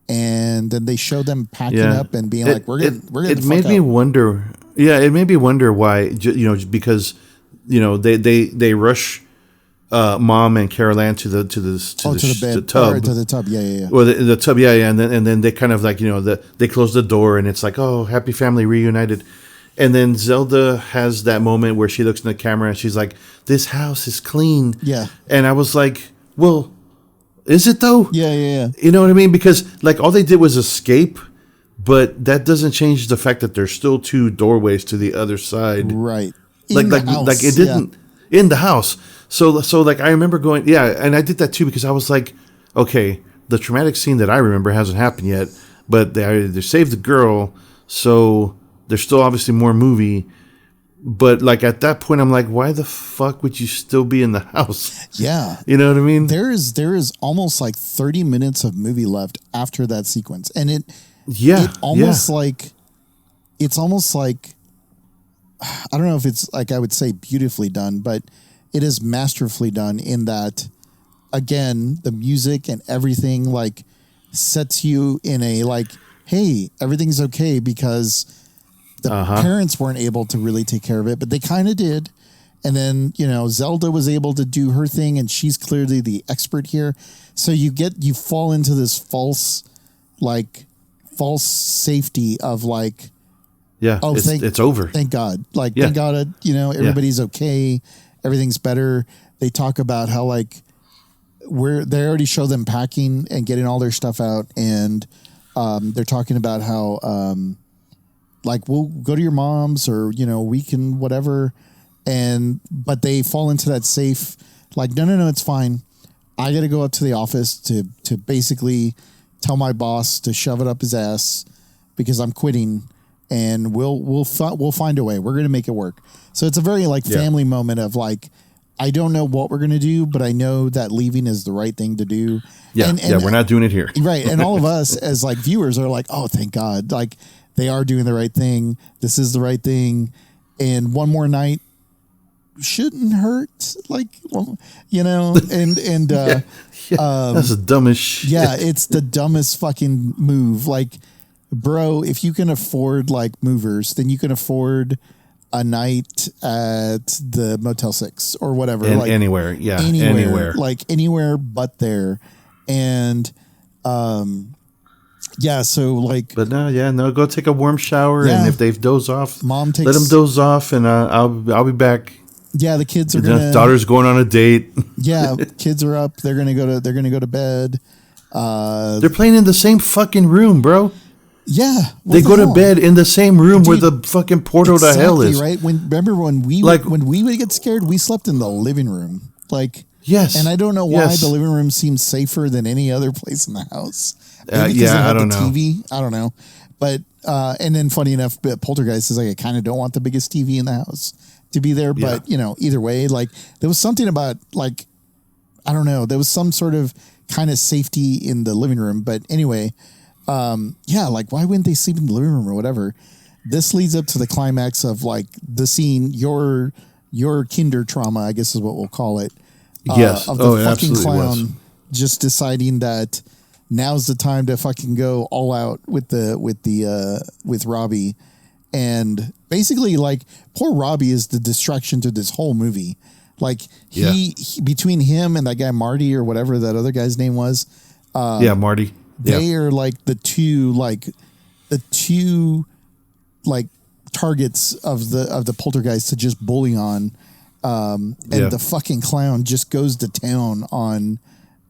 A: and then they show them packing up and being like, we're gonna.
B: It made me wonder. Yeah, it made me wonder why. Because they rush. Mom and Carol Ann to the tub,
A: or to the tub, yeah.
B: Well, the tub, and then they kind of like they close the door and it's like, oh, happy family reunited, And then Zelda has that moment where she looks in the camera and she's like, "This house is clean."
A: Yeah.
B: And I was like, "Well, is it though?"
A: Yeah.
B: You know what I mean? Because like all they did was escape, but that doesn't change the fact that there's still two doorways to the other side.
A: Right.
B: Like it didn't in the house. So like I remember going, and I did that too because I was like, okay, the traumatic scene that I remember hasn't happened yet, but they saved the girl, so there's still obviously more movie. But like at that point, I'm like, why the fuck would you still be in the house?
A: Yeah.
B: You know what I mean?
A: There is almost like 30 minutes of movie left after that sequence. And it's almost like I don't know if it's like I would say beautifully done, but it is masterfully done in that, again, the music and everything like sets you in a like, hey, everything's okay because the parents weren't able to really take care of it, but they kind of did. And then, Zelda was able to do her thing and she's clearly the expert here. So you fall into this false safety of like,
B: yeah, it's over.
A: Thank God. Like, thank God, everybody's okay. Everything's better. They talk about how like they already show them packing and getting all their stuff out. And they're talking about how like we'll go to your mom's or, we can whatever. But they fall into that safe, like, no, it's fine. I got to go up to the office to basically tell my boss to shove it up his ass because I'm quitting. And we'll find a way. We're going to make it work. So it's a very family moment of like, I don't know what we're going to do, but I know that leaving is the right thing to do.
B: Yeah, and we're not doing it here.
A: Right. And all of us as like viewers are like, oh, thank God. Like they are doing the right thing. This is the right thing. And one more night shouldn't hurt. Like, well, and
B: that's the dumbest shit.
A: Yeah, it's the dumbest fucking move. Like, bro, if you can afford like movers, then you can afford a night at the Motel 6 or whatever.
B: Anywhere. Yeah. Anywhere.
A: Like anywhere but there. And so like.
B: But no, go take a warm shower. And if they've dozed off, let them doze off and I'll be back.
A: Yeah, the kids are
B: daughter's going on a date.
A: Yeah, kids are up. They're gonna go to bed.
B: They're playing in the same fucking room, bro.
A: Yeah,
B: they go to bed in the same room where the fucking portal to hell is.
A: Right? Remember when we would get scared, we slept in the living room. Like,
B: yes,
A: and I don't know why the living room seems safer than any other place in the house.
B: I don't know.
A: TV, I don't know. But and then funny enough, Poltergeist is like I kind of don't want the biggest TV in the house to be there. But either way, like there was something about like I don't know. There was some sort of kind of safety in the living room. But anyway. Like why wouldn't they sleep in the living room or whatever? This leads up to the climax of like the scene, your kinder trauma, I guess is what we'll call it.
B: Yes.
A: Of the fucking clown just deciding that now's the time to fucking go all out with Robbie. And basically like poor Robbie is the distraction to this whole movie. Like he between him and that guy Marty or whatever that other guy's name was.
B: Marty.
A: They are like the two targets of the poltergeist to just bully on. And the fucking clown just goes to town on,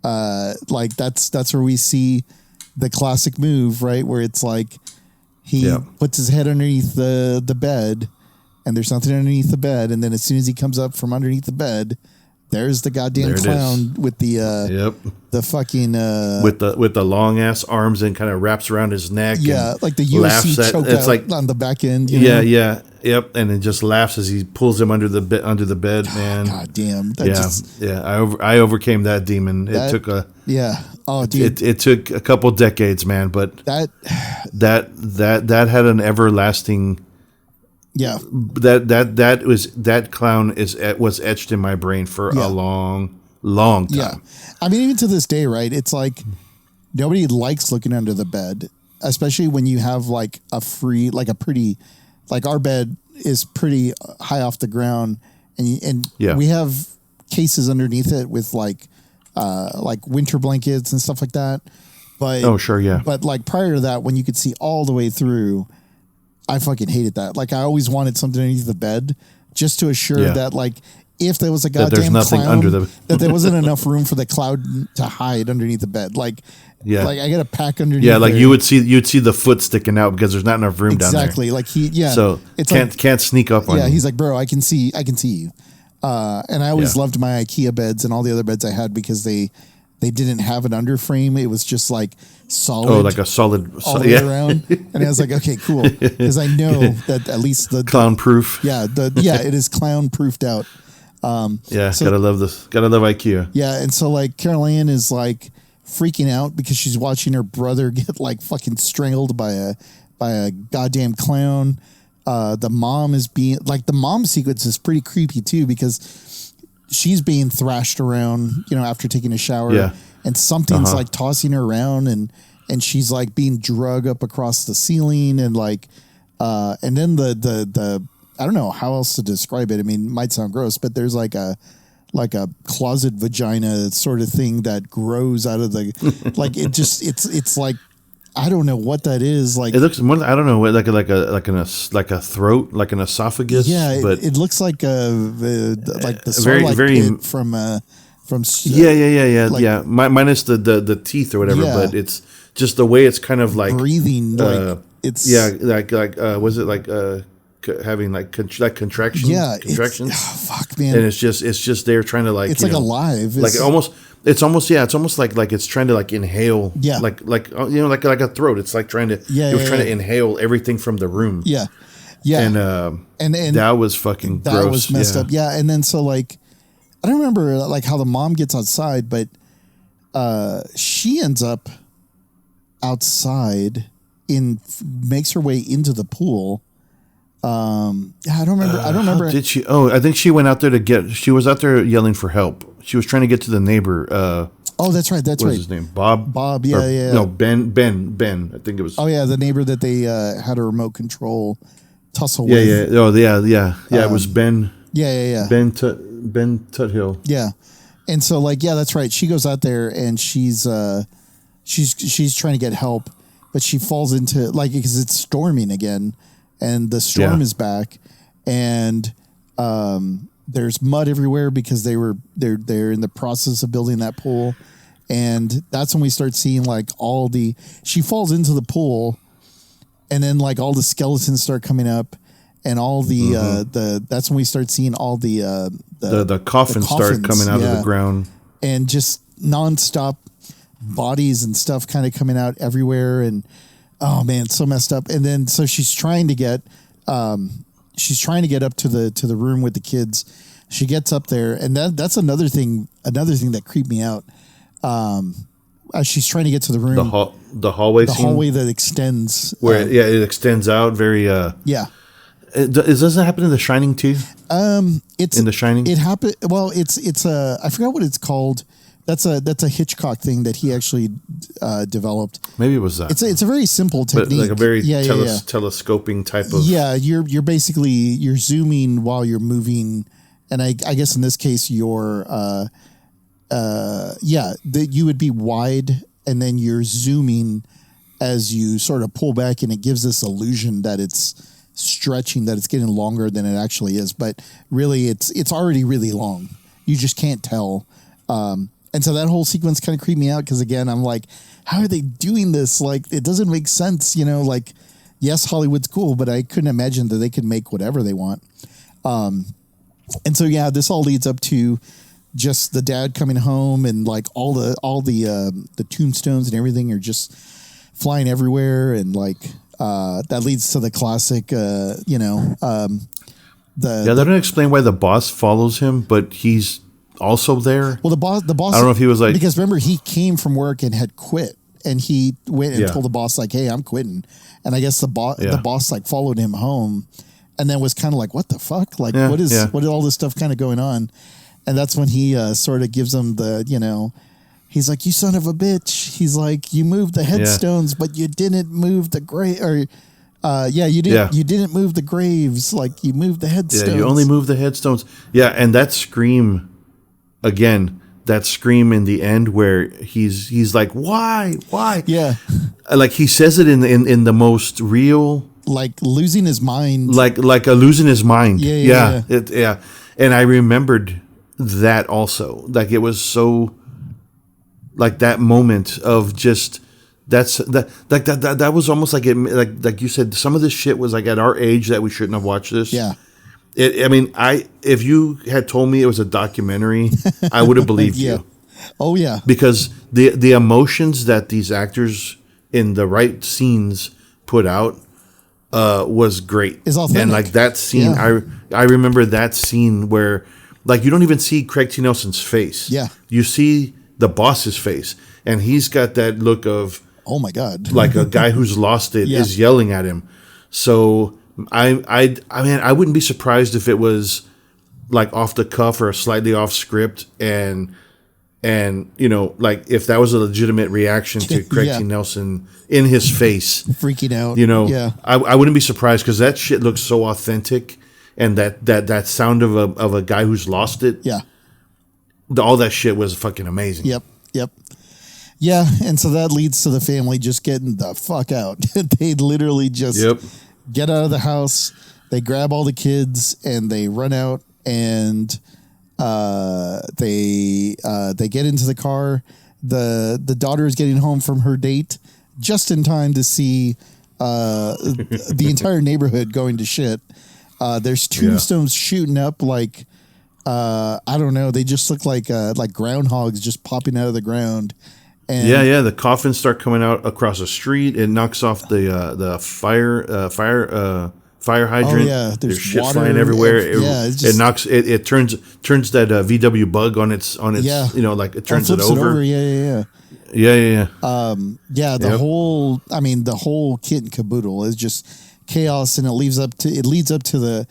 A: that's where we see the classic move, right? Where it's like, he puts his head underneath the bed and there's nothing underneath the bed. And then as soon as he comes up from underneath the bed, there's the goddamn clown with the fucking
B: with the long ass arms and kind of wraps around his neck.
A: Yeah, like the UFC choke out like, on the back end.
B: Yep, and it just laughs as he pulls him under the bed. Man,
A: God damn.
B: I overcame that demon. It took a dude. It took a couple decades, man, but that had an everlasting.
A: Yeah,
B: that clown was etched in my brain for a long time.
A: Yeah, I mean, even to this day, right? It's like nobody likes looking under the bed, especially when you have like a pretty, like our bed is pretty high off the ground, and we have cases underneath it with like winter blankets and stuff like that. But
B: But like
A: prior to that, when you could see all the way through. I fucking hated that. Like, I always wanted something underneath the bed just to assure that, like, if there was a
B: that there's
A: goddamn
B: nothing
A: clown,
B: under the
A: that there wasn't enough room for the clown to hide underneath the bed. Like, like I got to pack underneath.
B: Yeah, like
A: there.
B: you'd see the foot sticking out because there's not enough room down there.
A: Exactly. Like
B: so
A: it's
B: can't sneak up on you.
A: Yeah, he's like, bro, I can see you. And I always loved my IKEA beds and all the other beds I had because they didn't have an underframe. It was just like solid.
B: Oh, like a solid
A: all the way around. And I was like, okay, cool. Because I know that at least the
B: clown proof.
A: It is clown proofed out.
B: So, gotta love this. Gotta love IKEA.
A: Yeah, and so like Carol Ann is like freaking out because she's watching her brother get like fucking strangled by a goddamn clown. The mom is being like the mom sequence is pretty creepy too because she's being thrashed around, after taking a shower, and something's like tossing her around, and she's like being drug up across the ceiling, and like, and then the I don't know how else to describe it. I mean, it might sound gross, but there's like a closet vagina sort of thing that grows out of the like it's like I don't know what that is. Like
B: it looks more. I don't know, like a throat, like an esophagus.
A: Yeah,
B: but
A: it looks like the Sarlacc pit from
B: yeah. Minus the teeth or whatever, but it's just the way it's kind of like
A: breathing. It's
B: was it like having like contractions?
A: Yeah,
B: contractions.
A: Fuck, man.
B: And it's just there trying to like
A: it's like alive.
B: It's almost like it's trying to like inhale. Yeah, like a throat. It's like trying to trying to inhale everything from the room.
A: Yeah.
B: And that was fucking gross.
A: That was messed up. Yeah, and then so like I don't remember like how the mom gets outside, but she ends up outside makes her way into the pool. I don't remember.
B: Did she? Oh, I think she went out there she was out there yelling for help. She was trying to get to the neighbor.
A: That's right. What
B: was his name? Bob.
A: Yeah.
B: No, Ben. I think it was.
A: Oh yeah, the neighbor that they had a remote control tussle with.
B: Yeah. Oh yeah. It was Ben.
A: Yeah.
B: Ben Tuthill.
A: Yeah, and so like that's right. She goes out there and she's trying to get help, but she falls into because it's storming again. And the storm is back, and there's mud everywhere because they're in the process of building that pool, and that's when we start seeing like she falls into the pool, and then like all the skeletons start coming up, and all that's when we start seeing all the
B: coffins start coming out of the ground,
A: and just nonstop bodies and stuff kind of coming out everywhere, and. Oh man, it's so messed up. And then so she's trying to get up to the room with the kids. She gets up there, and that's another thing that creeped me out. As she's trying to get to the room,
B: the hallway
A: that extends
B: it extends out very does that happen in The Shining too?
A: It's
B: in The Shining.
A: It happened. Well, it's I forgot what it's called. That's a Hitchcock thing that he actually developed.
B: Maybe it was that.
A: It's a very simple technique,
B: but like a very telescoping type of.
A: Yeah, you're basically zooming while you're moving, and I guess in this case you're you would be wide, and then you're zooming as you sort of pull back, and it gives this illusion that it's stretching, that it's getting longer than it actually is, but really it's already really long. You just can't tell. And so that whole sequence kind of creeped me out because, again, I'm like, how are they doing this? Like, it doesn't make sense, like, yes, Hollywood's cool, but I couldn't imagine that they could make whatever they want. And so, this all leads up to just the dad coming home, and like all the tombstones and everything are just flying everywhere. And like, that leads to the classic, they
B: don't explain why the boss follows him, but he's also there.
A: Well, the boss.
B: I don't know if he was like,
A: because remember he came from work and had quit, and he went and told the boss like, "Hey, I'm quitting." And I guess the boss like followed him home, and then was kind of like, "What the fuck? Like, what is all this stuff kind of going on?" And that's when he sort of gives him the he's like, "You son of a bitch." He's like, "You moved the headstones, but you didn't move the grave." Or you didn't. You didn't move the graves. Like, you moved the headstones.
B: Yeah, you only moved the headstones. Yeah, and that scream. Again, that scream in the end where he's like, why?
A: Yeah,
B: like he says it in the most real
A: like losing his mind,
B: like a losing his mind.
A: Yeah.
B: Yeah. And I remembered that also. Like it was so, like that moment of just that was almost like it, like you said, some of this shit was like at our age that we shouldn't have watched this.
A: Yeah.
B: If you had told me it was a documentary, I would have believed
A: Yeah.
B: you.
A: Oh yeah.
B: Because the emotions that these actors in the right scenes put out was great.
A: It's authentic.
B: And like that scene,
A: Yeah.
B: I remember that scene where like you don't even see Craig T. Nelson's face.
A: Yeah.
B: You see the boss's face, and he's got that look of,
A: oh my God,
B: like a guy who's lost it
A: Yeah.
B: is yelling at him. So I mean, I wouldn't be surprised if it was like off the cuff or slightly off script, and you know, like if that was a legitimate reaction to Craig
A: Yeah.
B: T. Nelson in his face,
A: freaking out.
B: you know,
A: Yeah.
B: I wouldn't be surprised because that shit looks so authentic, and that sound of a guy who's lost it,
A: Yeah.
B: all that shit was fucking amazing.
A: Yep. Yeah, and so that leads to the family just getting the fuck out. They literally just get out of the house. They grab all the kids and they run out, and they get into the car. The daughter is getting home from her date just in time to see the entire neighborhood going to shit. There's tombstones shooting up like I don't know. They just look like groundhogs just popping out of the ground. And
B: the coffins start coming out across the street. It knocks off the fire hydrant.
A: Oh yeah,
B: there's shit flying everywhere. It knocks it turns that VW bug on its you know, like it turns it over.
A: Yeah. The whole kit and caboodle is just chaos, and it leads up to the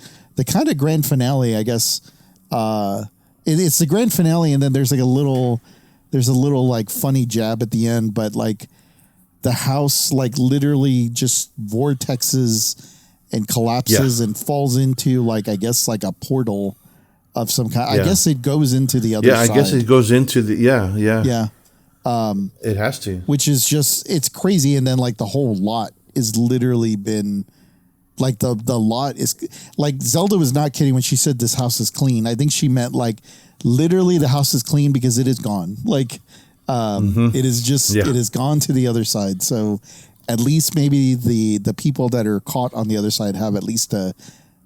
A: kind of grand finale, I guess. It's the grand finale, and then there's a little like funny jab at the end, but like the house like literally just vortexes and collapses and falls into like, I guess like a portal of some kind. I guess it goes into the other side.
B: I guess it goes into the
A: Yeah.
B: It has to.
A: Which is just, it's crazy. And then like the whole lot is literally been like the lot is like, Zelda was not kidding when she said this house is clean. I think she meant like literally the house is clean because it is gone. Like it is just it is gone to the other side. So at least maybe the people that are caught on the other side have at least an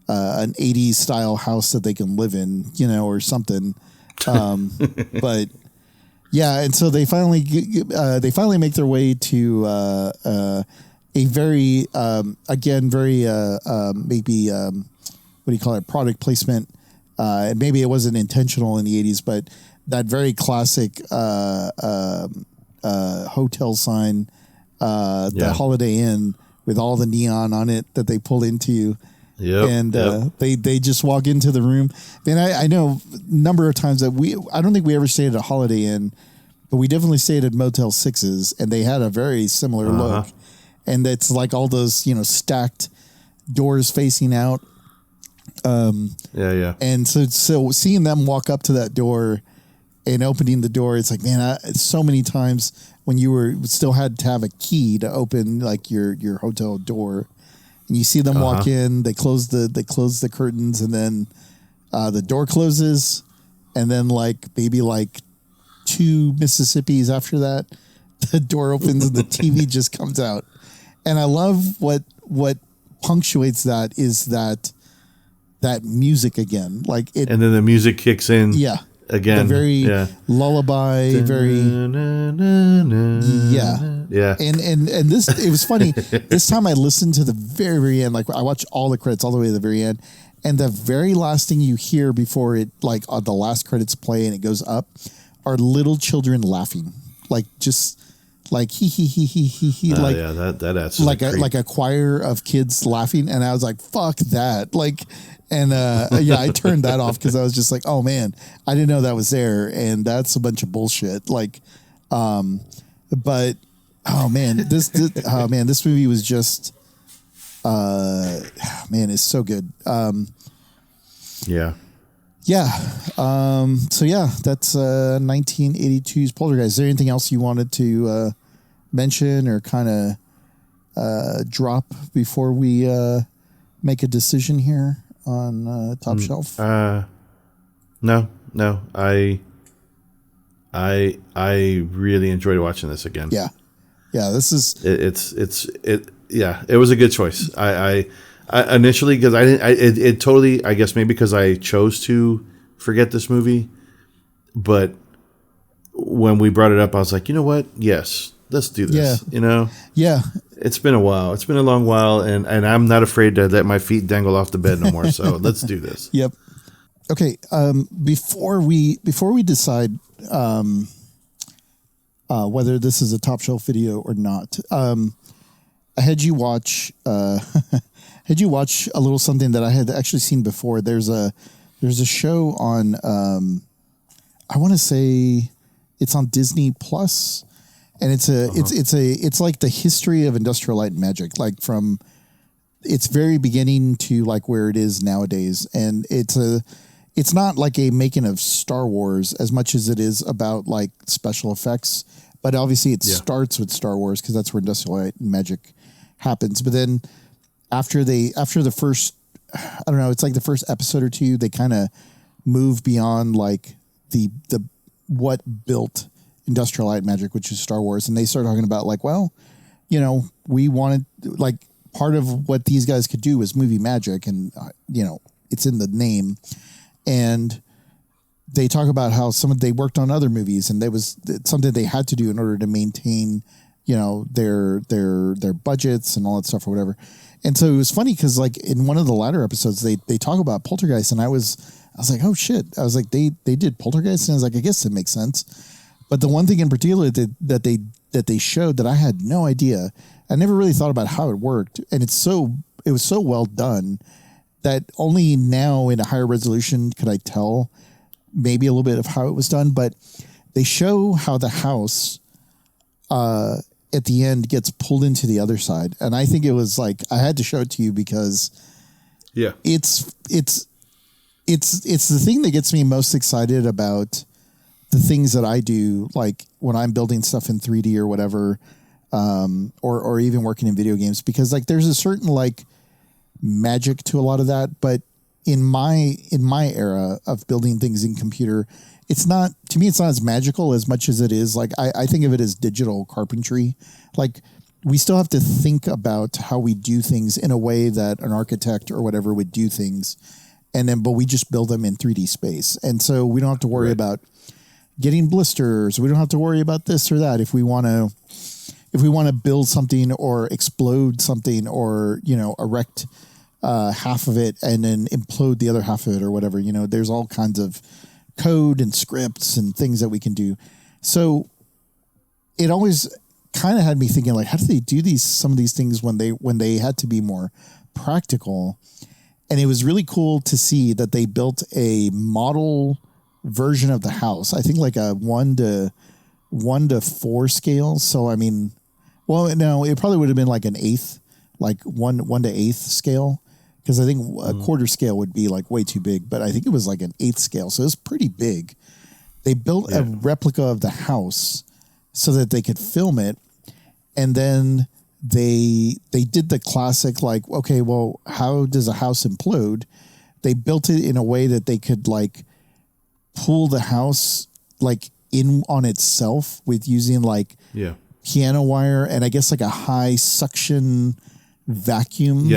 A: 80s style house that they can live in, you know, or something. But yeah, and so they finally make their way to a very maybe what do you call it, product placement. And maybe it wasn't intentional in the 80s, but that very classic hotel sign, the Holiday Inn with all the neon on it that they pull into. And they just walk into the room. And I know a number of times that I don't think we ever stayed at a Holiday Inn, but we definitely stayed at Motel 6s, and they had a very similar look. And it's like all those, you know, stacked doors facing out. And so seeing them walk up to that door and opening the door, it's like, man, so many times when you still had to have a key to open like your hotel door, and you see them walk in, they close the curtains, and then the door closes, and then like maybe like 2 Mississippis after that, the door opens and the TV just comes out. And I love what punctuates that is that music again, like it, and
B: then the music kicks in. Again,
A: the very lullaby, very and this, it was funny. This time I listened to the very end, like I watched all the credits all the way to the very end, and the very last thing you hear before it, like the last credits play and it goes up, are little children laughing, like just like he like
B: that adds
A: like a choir of kids laughing, and I was like, fuck that, like. And I turned that off because I was just like, oh man, I didn't know that was there, and that's a bunch of bullshit. Like, but oh man, this movie was just man, it's so good. So yeah, that's 1982's Poltergeist. Is there anything else you wanted to mention or kind of drop before we make a decision here on Top Shelf?
B: No. I really enjoyed watching this again.
A: Yeah. This is
B: it was a good choice. I initially, because I didn't, it totally, I guess maybe because I chose to forget this movie, but when we brought it up, I was like, you know what? Yes, let's do this.
A: Yeah.
B: It's been a while. It's been a long while, and I'm not afraid to let my feet dangle off the bed no more. So let's do this.
A: Yep. Okay. Before we decide whether this is a Top Shelf video or not, I had you watch a little something that I had actually seen before. There's a show on I want to say it's on Disney Plus, and it's like the history of industrial light and magic, like from its very beginning to like where it is nowadays. And it's not like a making of Star Wars as much as it is about like special effects, but obviously it starts with Star Wars because that's where industrial light and magic happens. But then after the first, I don't know, it's like the first episode or two, they kind of move beyond like the what built industrial light and magic, which is Star Wars, and they start talking about like, well, we wanted, like, part of what these guys could do was movie magic, and it's in the name. And they talk about how they worked on other movies, and there was something they had to do in order to maintain, their budgets and all that stuff or whatever. And so it was funny because like in one of the latter episodes, they talk about Poltergeist, and I was like, oh shit! I was like, they did Poltergeist, and I was like, I guess it makes sense. But the one thing in particular that they showed that I had no idea, I never really thought about how it worked, and it was so well done that only now in a higher resolution could I tell maybe a little bit of how it was done. But they show how the house at the end gets pulled into the other side, and I think it was like I had to show it to you because it's the thing that gets me most excited about the things that I do, like when I'm building stuff in 3D or whatever, or even working in video games, because like there's a certain like magic to a lot of that. But in my era of building things in computer, it's not as magical as much as it is like, I think of it as digital carpentry. Like we still have to think about how we do things in a way that an architect or whatever would do things. But we just build them in 3D space. And so we don't have to worry about getting blisters. We don't have to worry about this or that. If we want to build something or explode something or, erect half of it and then implode the other half of it or whatever, there's all kinds of code and scripts and things that we can do. So it always kind of had me thinking, like, how do they do some of these things when they had to be more practical? And it was really cool to see that they built a model version of the house. I think like a 1:4 scale. So, I mean, well, no, it probably would have been like an eighth, like 1:8 scale. Because I think a quarter scale would be like way too big, but I think it was like an eighth scale. So it was pretty big. They built a replica of the house so that they could film it. And then they did the classic, like, okay, well, how does a house implode? They built it in a way that they could like pull the house like in on itself with using like piano wire and I guess like a high suction vacuum.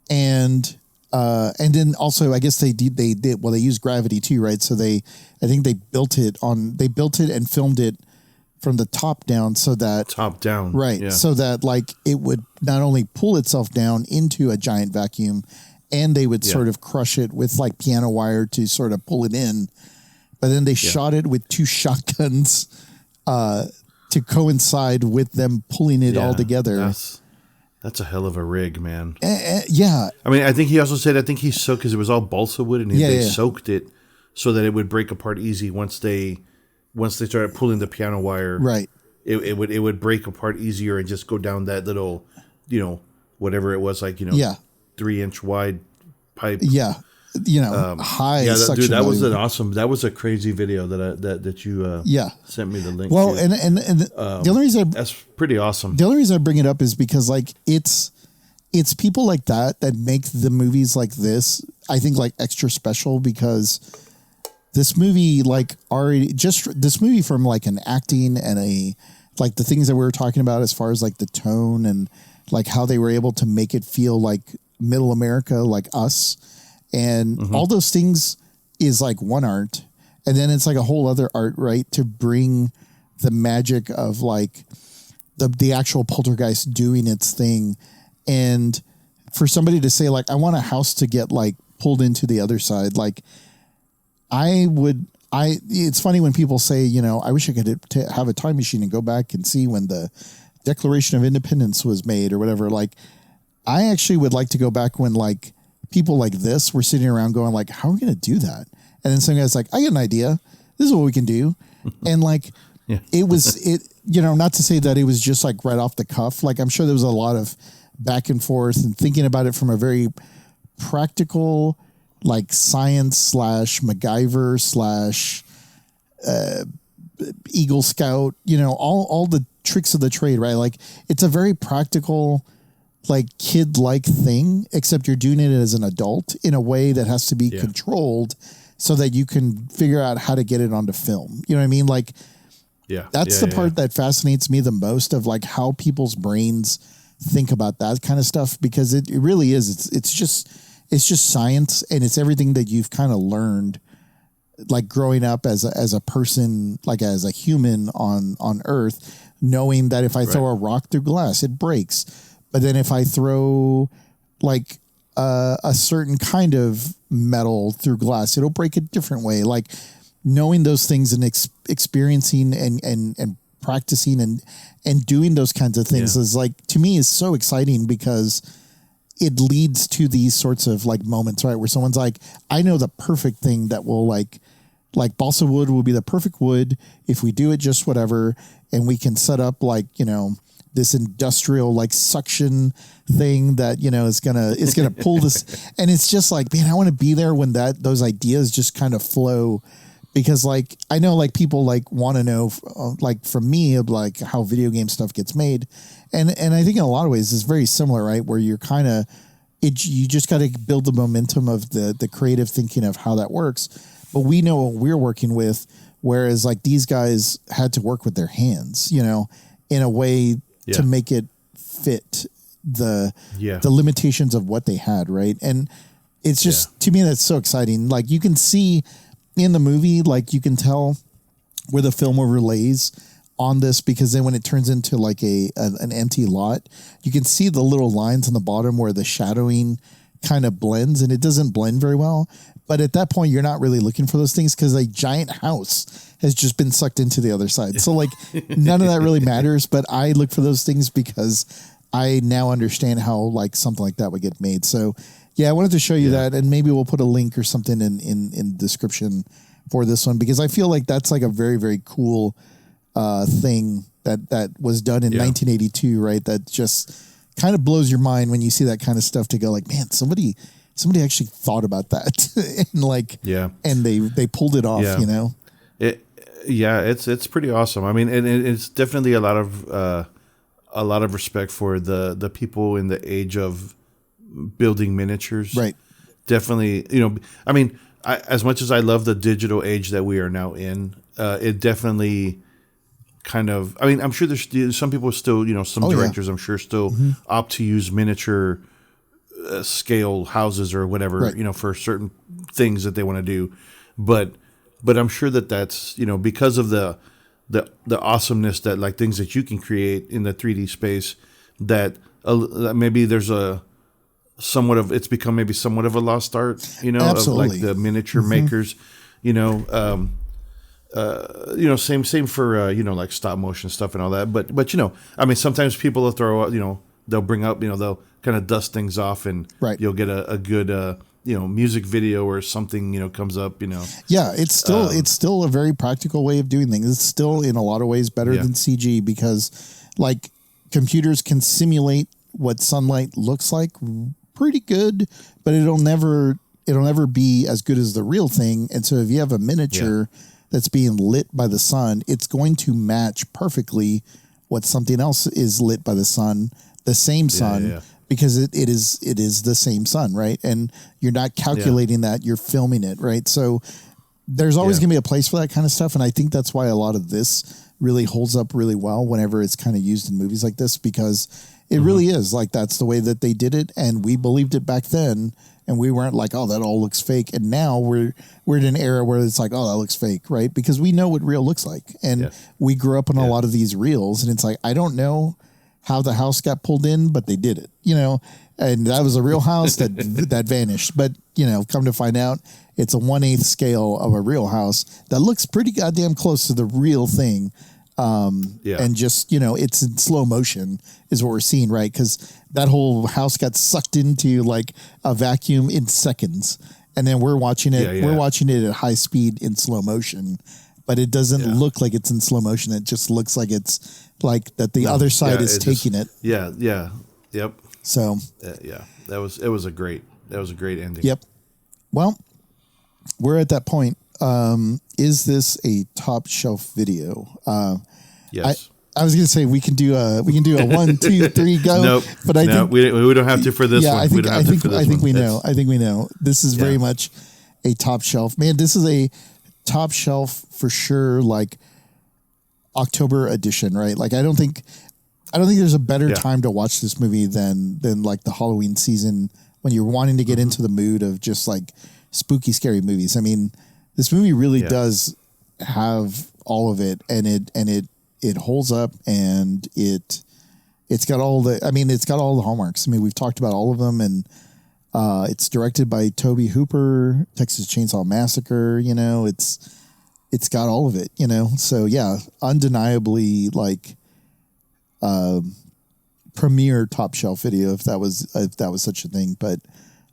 A: And then also I guess they used gravity too, right? So I think they built it and filmed it from the top down so that so that like it would not only pull itself down into a giant vacuum, and they would sort of crush it with like piano wire to sort of pull it in, but then they shot it with two shotguns to coincide with them pulling it all together.
B: That's a hell of a rig, man.
A: Yeah.
B: I mean, I think he also said, he soaked, because it was all balsa wood, and they soaked it so that it would break apart easy once they started pulling the piano wire.
A: Right.
B: It would break apart easier and just go down that little, whatever it was, like, 3-inch wide pipe.
A: Yeah. high
B: yeah,
A: suction
B: dude, that was
A: value.
B: an awesome. That was a crazy video that you sent me the link.
A: Well,
B: to.
A: and the only reason
B: that's pretty awesome.
A: the only reason I bring it up is because like it's people like that make the movies like this, I think, like extra special, because this movie, like, already just this movie, from like an acting and like the things that we were talking about as far as like the tone and like how they were able to make it feel like middle America, like us, and all those things is like one art. And then it's like a whole other art, right? To bring the magic of like the actual poltergeist doing its thing. And for somebody to say like, I want a house to get like pulled into the other side. Like it's funny when people say, I wish I could have a time machine and go back and see when the Declaration of Independence was made or whatever. Like, I actually would like to go back when like people like this were sitting around going like, how are we going to do that? And then some guy's like, I got an idea. This is what we can do. And like, not to say that it was just like right off the cuff. Like, I'm sure there was a lot of back and forth and thinking about it from a very practical, like science / MacGyver / Eagle Scout, all the tricks of the trade, right? Like, it's a very practical, like kid-like thing, except you're doing it as an adult in a way that has to be controlled so that you can figure out how to get it onto film. You know what I mean? Like, that's the part that fascinates me the most, of like how people's brains think about that kind of stuff, because it really is. It's just science, and it's everything that you've kind of learned, like growing up as a person, like as a human on Earth, knowing that if I throw a rock through glass, it breaks. But then if I throw like a certain kind of metal through glass, it'll break a different way. Like, knowing those things and experiencing and practicing and doing those kinds of things is like, to me, is so exciting, because it leads to these sorts of like moments, right? Where someone's like, I know the perfect thing that will like balsa wood will be the perfect wood if we do it just whatever. And we can set up like, this industrial like suction thing that, is going to pull this. And it's just like, man, I want to be there when those ideas just kind of flow. Because like, I know like people like want to know like from me of like how video game stuff gets made. And I think in a lot of ways it's very similar, right? Where you're kind of, you just got to build the momentum of the creative thinking of how that works. But we know what we're working with. Whereas like these guys had to work with their hands, in a way to make it fit the limitations of what they had. Right. And it's just, to me, that's so exciting. Like, you can see in the movie, like you can tell where the film overlays on this, because then when it turns into like an empty lot, you can see the little lines on the bottom where the shadowing kind of blends, and it doesn't blend very well. But at that point, you're not really looking for those things, because a giant house has just been sucked into the other side. So like, none of that really matters. But I look for those things because I now understand how like something like that would get made. So yeah, I wanted to show you that, and maybe we'll put a link or something in the description for this one, because I feel like that's like a very, very cool thing that was done in 1982, right? That just kind of blows your mind when you see that kind of stuff, to go like, man, somebody actually thought about that and like, and they pulled it off,
B: It's pretty awesome. I mean, and it's definitely a lot of respect for the people in the age of building miniatures. Right. Definitely, I mean, as much as I love the digital age that we are now in, it definitely kind of, I mean, I'm sure there's some people still, some directors, I'm sure, still opt to use miniature scale houses or whatever, for certain things that they want to do. But I'm sure that's, because of the awesomeness that like things that you can create in the 3D space, that maybe there's it's become maybe somewhat of a lost art,
A: Absolutely.
B: of like the miniature makers, same for, like stop motion stuff and all that. But, I mean, sometimes people will throw out, they'll bring up, they'll kind of dust things off, and you'll get a good, music video or something, comes up,
A: Yeah, it's still a very practical way of doing things. It's still in a lot of ways better than CG, because like computers can simulate what sunlight looks like pretty good, but it'll never it'll never be as good as the real thing. And so if you have a miniature that's being lit by the sun, it's going to match perfectly what something else is lit by the sun, the same sun, because it is the same sun, right? And you're not calculating that, you're filming it, right? So there's always going to be a place for that kind of stuff. And I think that's why a lot of this really holds up really well whenever it's kind of used in movies like this, because it really is like, that's the way that they did it. And we believed it back then. And we weren't like, oh, that all looks fake. And now we're in an era where it's like, oh, that looks fake, right? Because we know what real looks like. And we grew up on a lot of these reels. And it's like, I don't know how the house got pulled in, but they did it, you know? And that was a real house that vanished. But, you know, come to find out, it's a 1/8 scale of a real house that looks pretty goddamn close to the real thing. And just, you know, it's in slow motion is what we're seeing, right? Because that whole house got sucked into like a vacuum in seconds. And then we're watching it. We're watching it at high speed in slow motion, but it doesn't look like it's in slow motion. It just looks like it's like that the other side is taking it.
B: Yep.
A: So
B: it was a great ending.
A: Yep. Well, we're at that point. Is this a top shelf video?
B: Yes.
A: I was going to say we can do a 1, 2, 3 go.
B: Nope.
A: But I think
B: we don't have to for this one.
A: I think we know. I think we know. This is very much a top shelf. Man, this is a top shelf for sure. Like October edition, right? Like I don't think there's a better time to watch this movie than like the Halloween season when you're wanting to get into the mood of just like spooky, scary movies. I mean, this movie really does have all of it, and it holds up, and it's got all the hallmarks. I mean, we've talked about all of them, and it's directed by Tobe Hooper, Texas Chainsaw Massacre. You know, it's got all of it. You know, so yeah, undeniably like premier top shelf video if that was such a thing. But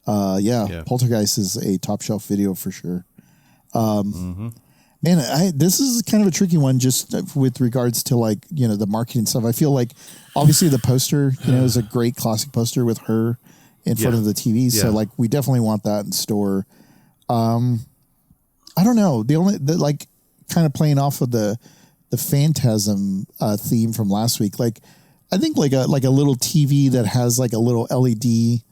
A: Poltergeist is a top shelf video for sure. Man, this is kind of a tricky one just with regards to like, you know, the marketing stuff. I feel like obviously the poster, you know, is a great classic poster with her in front of the TV. So like we definitely want that in store. I don't know. Like kind of playing off of the Phantasm theme from last week. Like I think like a little TV that has like a little LED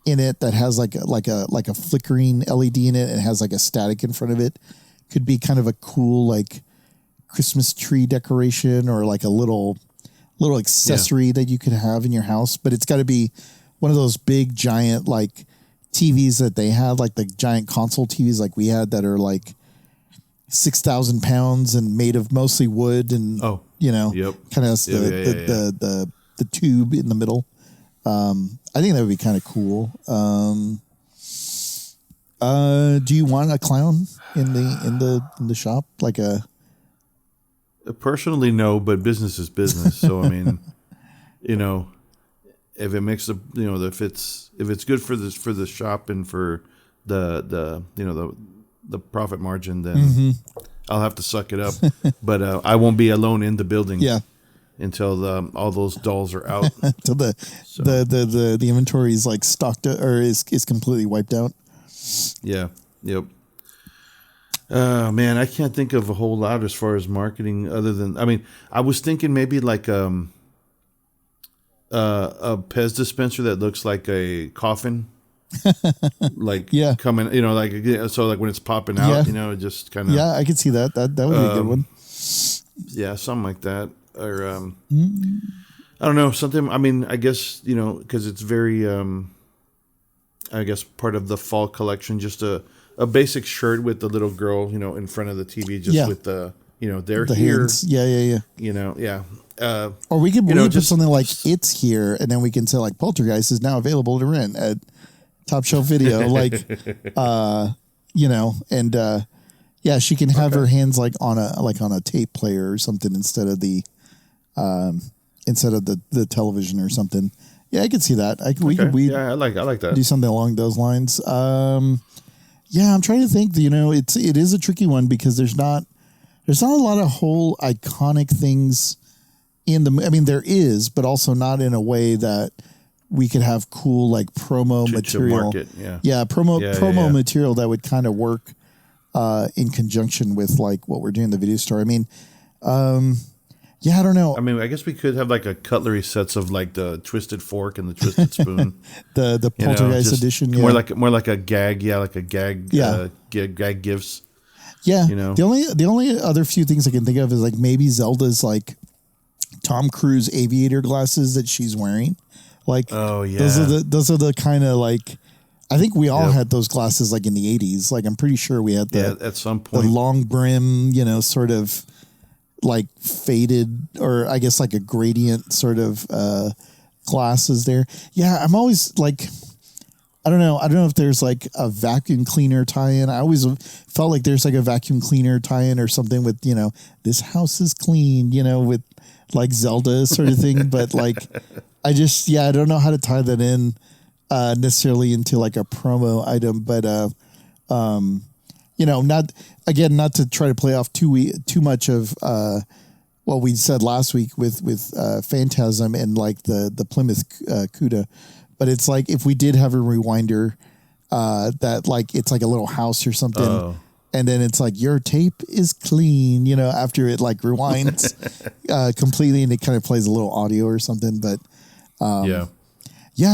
A: in it that has like a flickering LED in it and has like a static in front of it could be kind of a cool like Christmas tree decoration or like a little accessory that you could have in your house. But it's got to be one of those big giant like TVs that they had, like the giant console TVs like we had that are like 6,000 pounds and made of mostly wood and you know kind of has the tube in the middle. I think that would be kind of cool. Do you want a clown in the shop? Like
B: personally, no, but business is business. So I mean, you know, if it makes if it's good for the shop and for the profit margin, then I'll have to suck it up. But I won't be alone in the building. Yeah. Until all those dolls are out.
A: Until the inventory is like stocked or is completely wiped out.
B: Yeah. Yep. Man, I can't think of a whole lot as far as marketing other than, I mean, I was thinking maybe like a Pez dispenser that looks like a coffin. Like coming, you know, like so like when it's popping out, you know, it just kind of.
A: Yeah, I could see that. That would be a good one.
B: Yeah, something like that. Or I don't know, something. I mean, I guess, you know, because it's very, I guess part of the fall collection. Just a basic shirt with the little girl, you know, in front of the TV, just with the, you know, they're the here. Hands. Yeah. You know,
A: or we could put something like "It's here," and then we can say like "Poltergeist is now available to rent at Top Shelf Video," like, you know, and she can have her hands like on a tape player or something instead of the television or something. Yeah, I could see that. I like that. Do something along those lines. I'm trying to think. You know, it is a tricky one because there's not a lot of whole iconic things in the. I mean, there is, but also not in a way that we could have cool like promo material.
B: Market,
A: promo material that would kind of work in conjunction with like what we're doing in the video store. I mean, I don't know.
B: I mean, I guess we could have like a cutlery sets of like the twisted fork and the twisted spoon.
A: the Poltergeist edition.
B: More like a gag. Yeah, like a gag. Gag gifts.
A: Yeah. The only other few things I can think of is like maybe Zelda's like Tom Cruise aviator glasses that she's wearing. Like, those are the kind of like, I think we all had those glasses like in the 80s. Like, I'm pretty sure we had
B: at some point
A: the long brim, sort of like faded, or I guess like a gradient sort of glasses there. Yeah, I'm always like, I don't know if there's like a vacuum cleaner tie-in. I always felt like there's like a vacuum cleaner tie-in or something with, this house is clean, with like Zelda sort of thing. But like, I don't know how to tie that in necessarily into like a promo item, but not to try to play off too much of what we said last week with Phantasm and like the Plymouth Cuda, but it's like if we did have a rewinder that like it's like a little house or something, and then it's like your tape is clean, after it like rewinds completely, and it kind of plays a little audio or something, but. I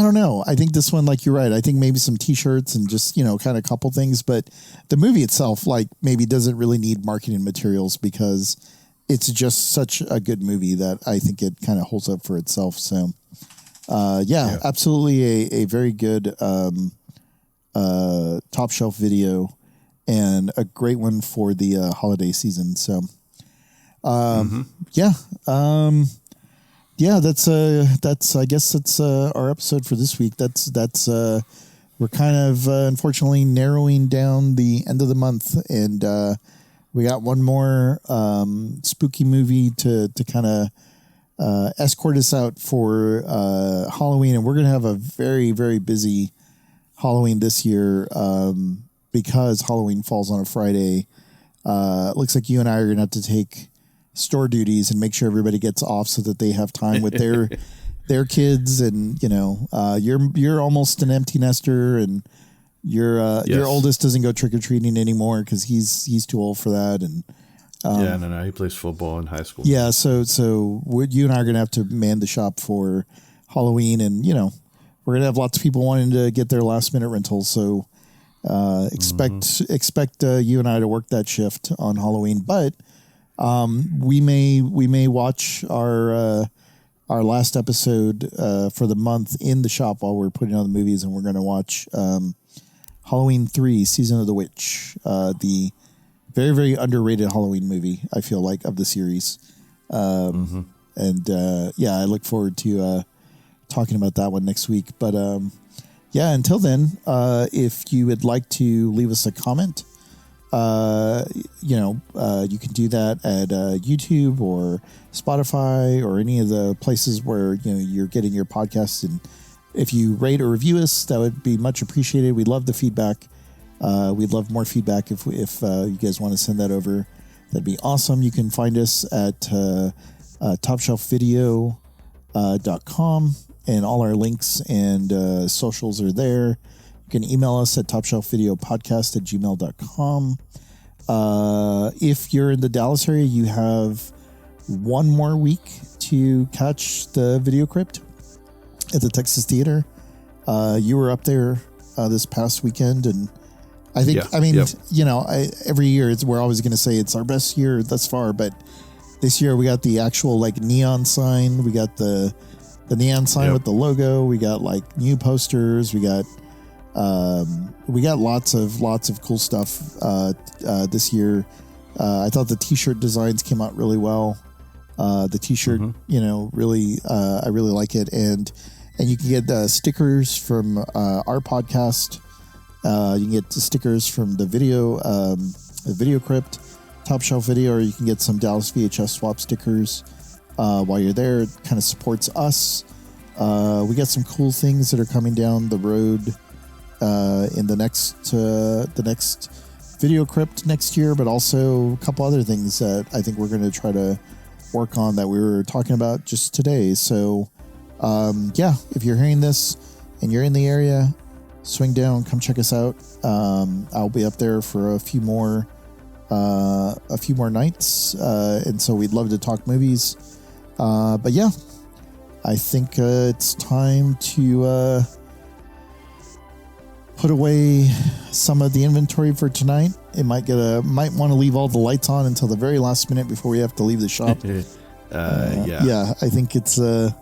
A: don't know. I think this one, like you're right. I think maybe some T-shirts and just, kind of a couple things. But the movie itself, like maybe doesn't really need marketing materials because it's just such a good movie that I think it kind of holds up for itself. So, absolutely a very good top shelf video and a great one for the holiday season. So, that's I guess that's our episode for this week. That's we're kind of unfortunately narrowing down the end of the month, and we got one more spooky movie to kind of escort us out for Halloween, and we're gonna have a very, very busy Halloween this year because Halloween falls on a Friday. It looks like you and I are gonna have to take store duties and make sure everybody gets off so that they have time with their kids, and you're almost an empty nester, and your oldest doesn't go trick-or-treating anymore because he's too old for that, and
B: no, he plays football in high school.
A: So you and I are gonna have to man the shop for Halloween, and we're gonna have lots of people wanting to get their last minute rentals, so expect you and I to work that shift on Halloween, but we may watch our last episode for the month in the shop while we're putting on the movies, and we're going to watch Halloween 3: Season of the Witch, the very, very underrated Halloween movie, I feel like, of the series. And I look forward to talking about that one next week. But until then, if you would like to leave us a comment, you can do that at YouTube or Spotify or any of the places where you're getting your podcasts. And if you rate or review us, that would be much appreciated. We love the feedback. We'd love more feedback if you guys want to send that over. That'd be awesome. You can find us at topshelfvideo.com, and all our links and socials are there. You can email us at topshelfvideopodcast@gmail.com. If you're in the Dallas area, you have one more week to catch the Video Crypt at the Texas Theater. You were up there this past weekend, and I think, every year we're always going to say it's our best year thus far, but this year we got the actual like neon sign. We got the neon sign with the logo. We got like new posters. We got lots of cool stuff this year. I thought the T-shirt designs came out really well. The T-shirt, really, I really like it, and you can get stickers from our podcast. You can get the stickers from the Video Crypt, Top Shelf Video, or you can get some Dallas VHS swap stickers while you're there. It kind of supports us. We got some cool things that are coming down the road in the next Video Crypt next year, but also a couple other things that I think we're going to try to work on that we were talking about just today. So Yeah, if you're hearing this and you're in the area, swing down, come check us out. I'll be up there for a few more nights, and so we'd love to talk movies. But yeah, I think it's time to put away some of the inventory for tonight. It might want to leave all the lights on until the very last minute before we have to leave the shop. Yeah, I think it's like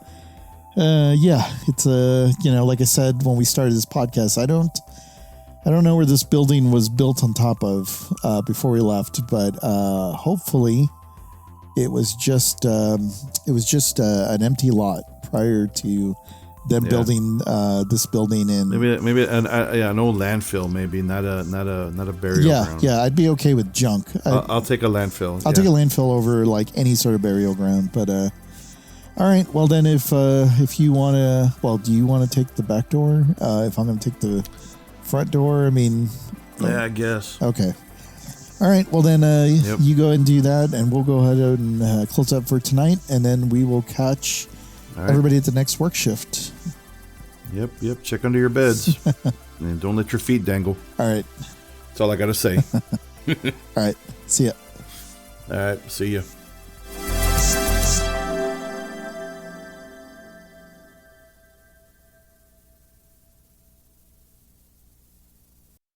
A: I said when we started this podcast, I don't know where this building was built on top of before we left, but hopefully it was just an empty lot prior to them building this building in
B: maybe an old landfill, maybe not a burial ground.
A: Yeah, I'd be okay with junk.
B: I'll take a landfill.
A: I'll take a landfill over like any sort of burial ground. But all right, well then, if you want to, do you want to take the back door? If I'm going to take the front door, I mean,
B: yeah, I guess.
A: Okay. All right, well then, you go ahead and do that, and we'll go ahead and close up for tonight, and then we will catch everybody at the next work shift.
B: Yep. Check under your beds. And don't let your feet dangle.
A: All right.
B: That's all I got to say.
A: All right. See ya.
B: All right. See ya.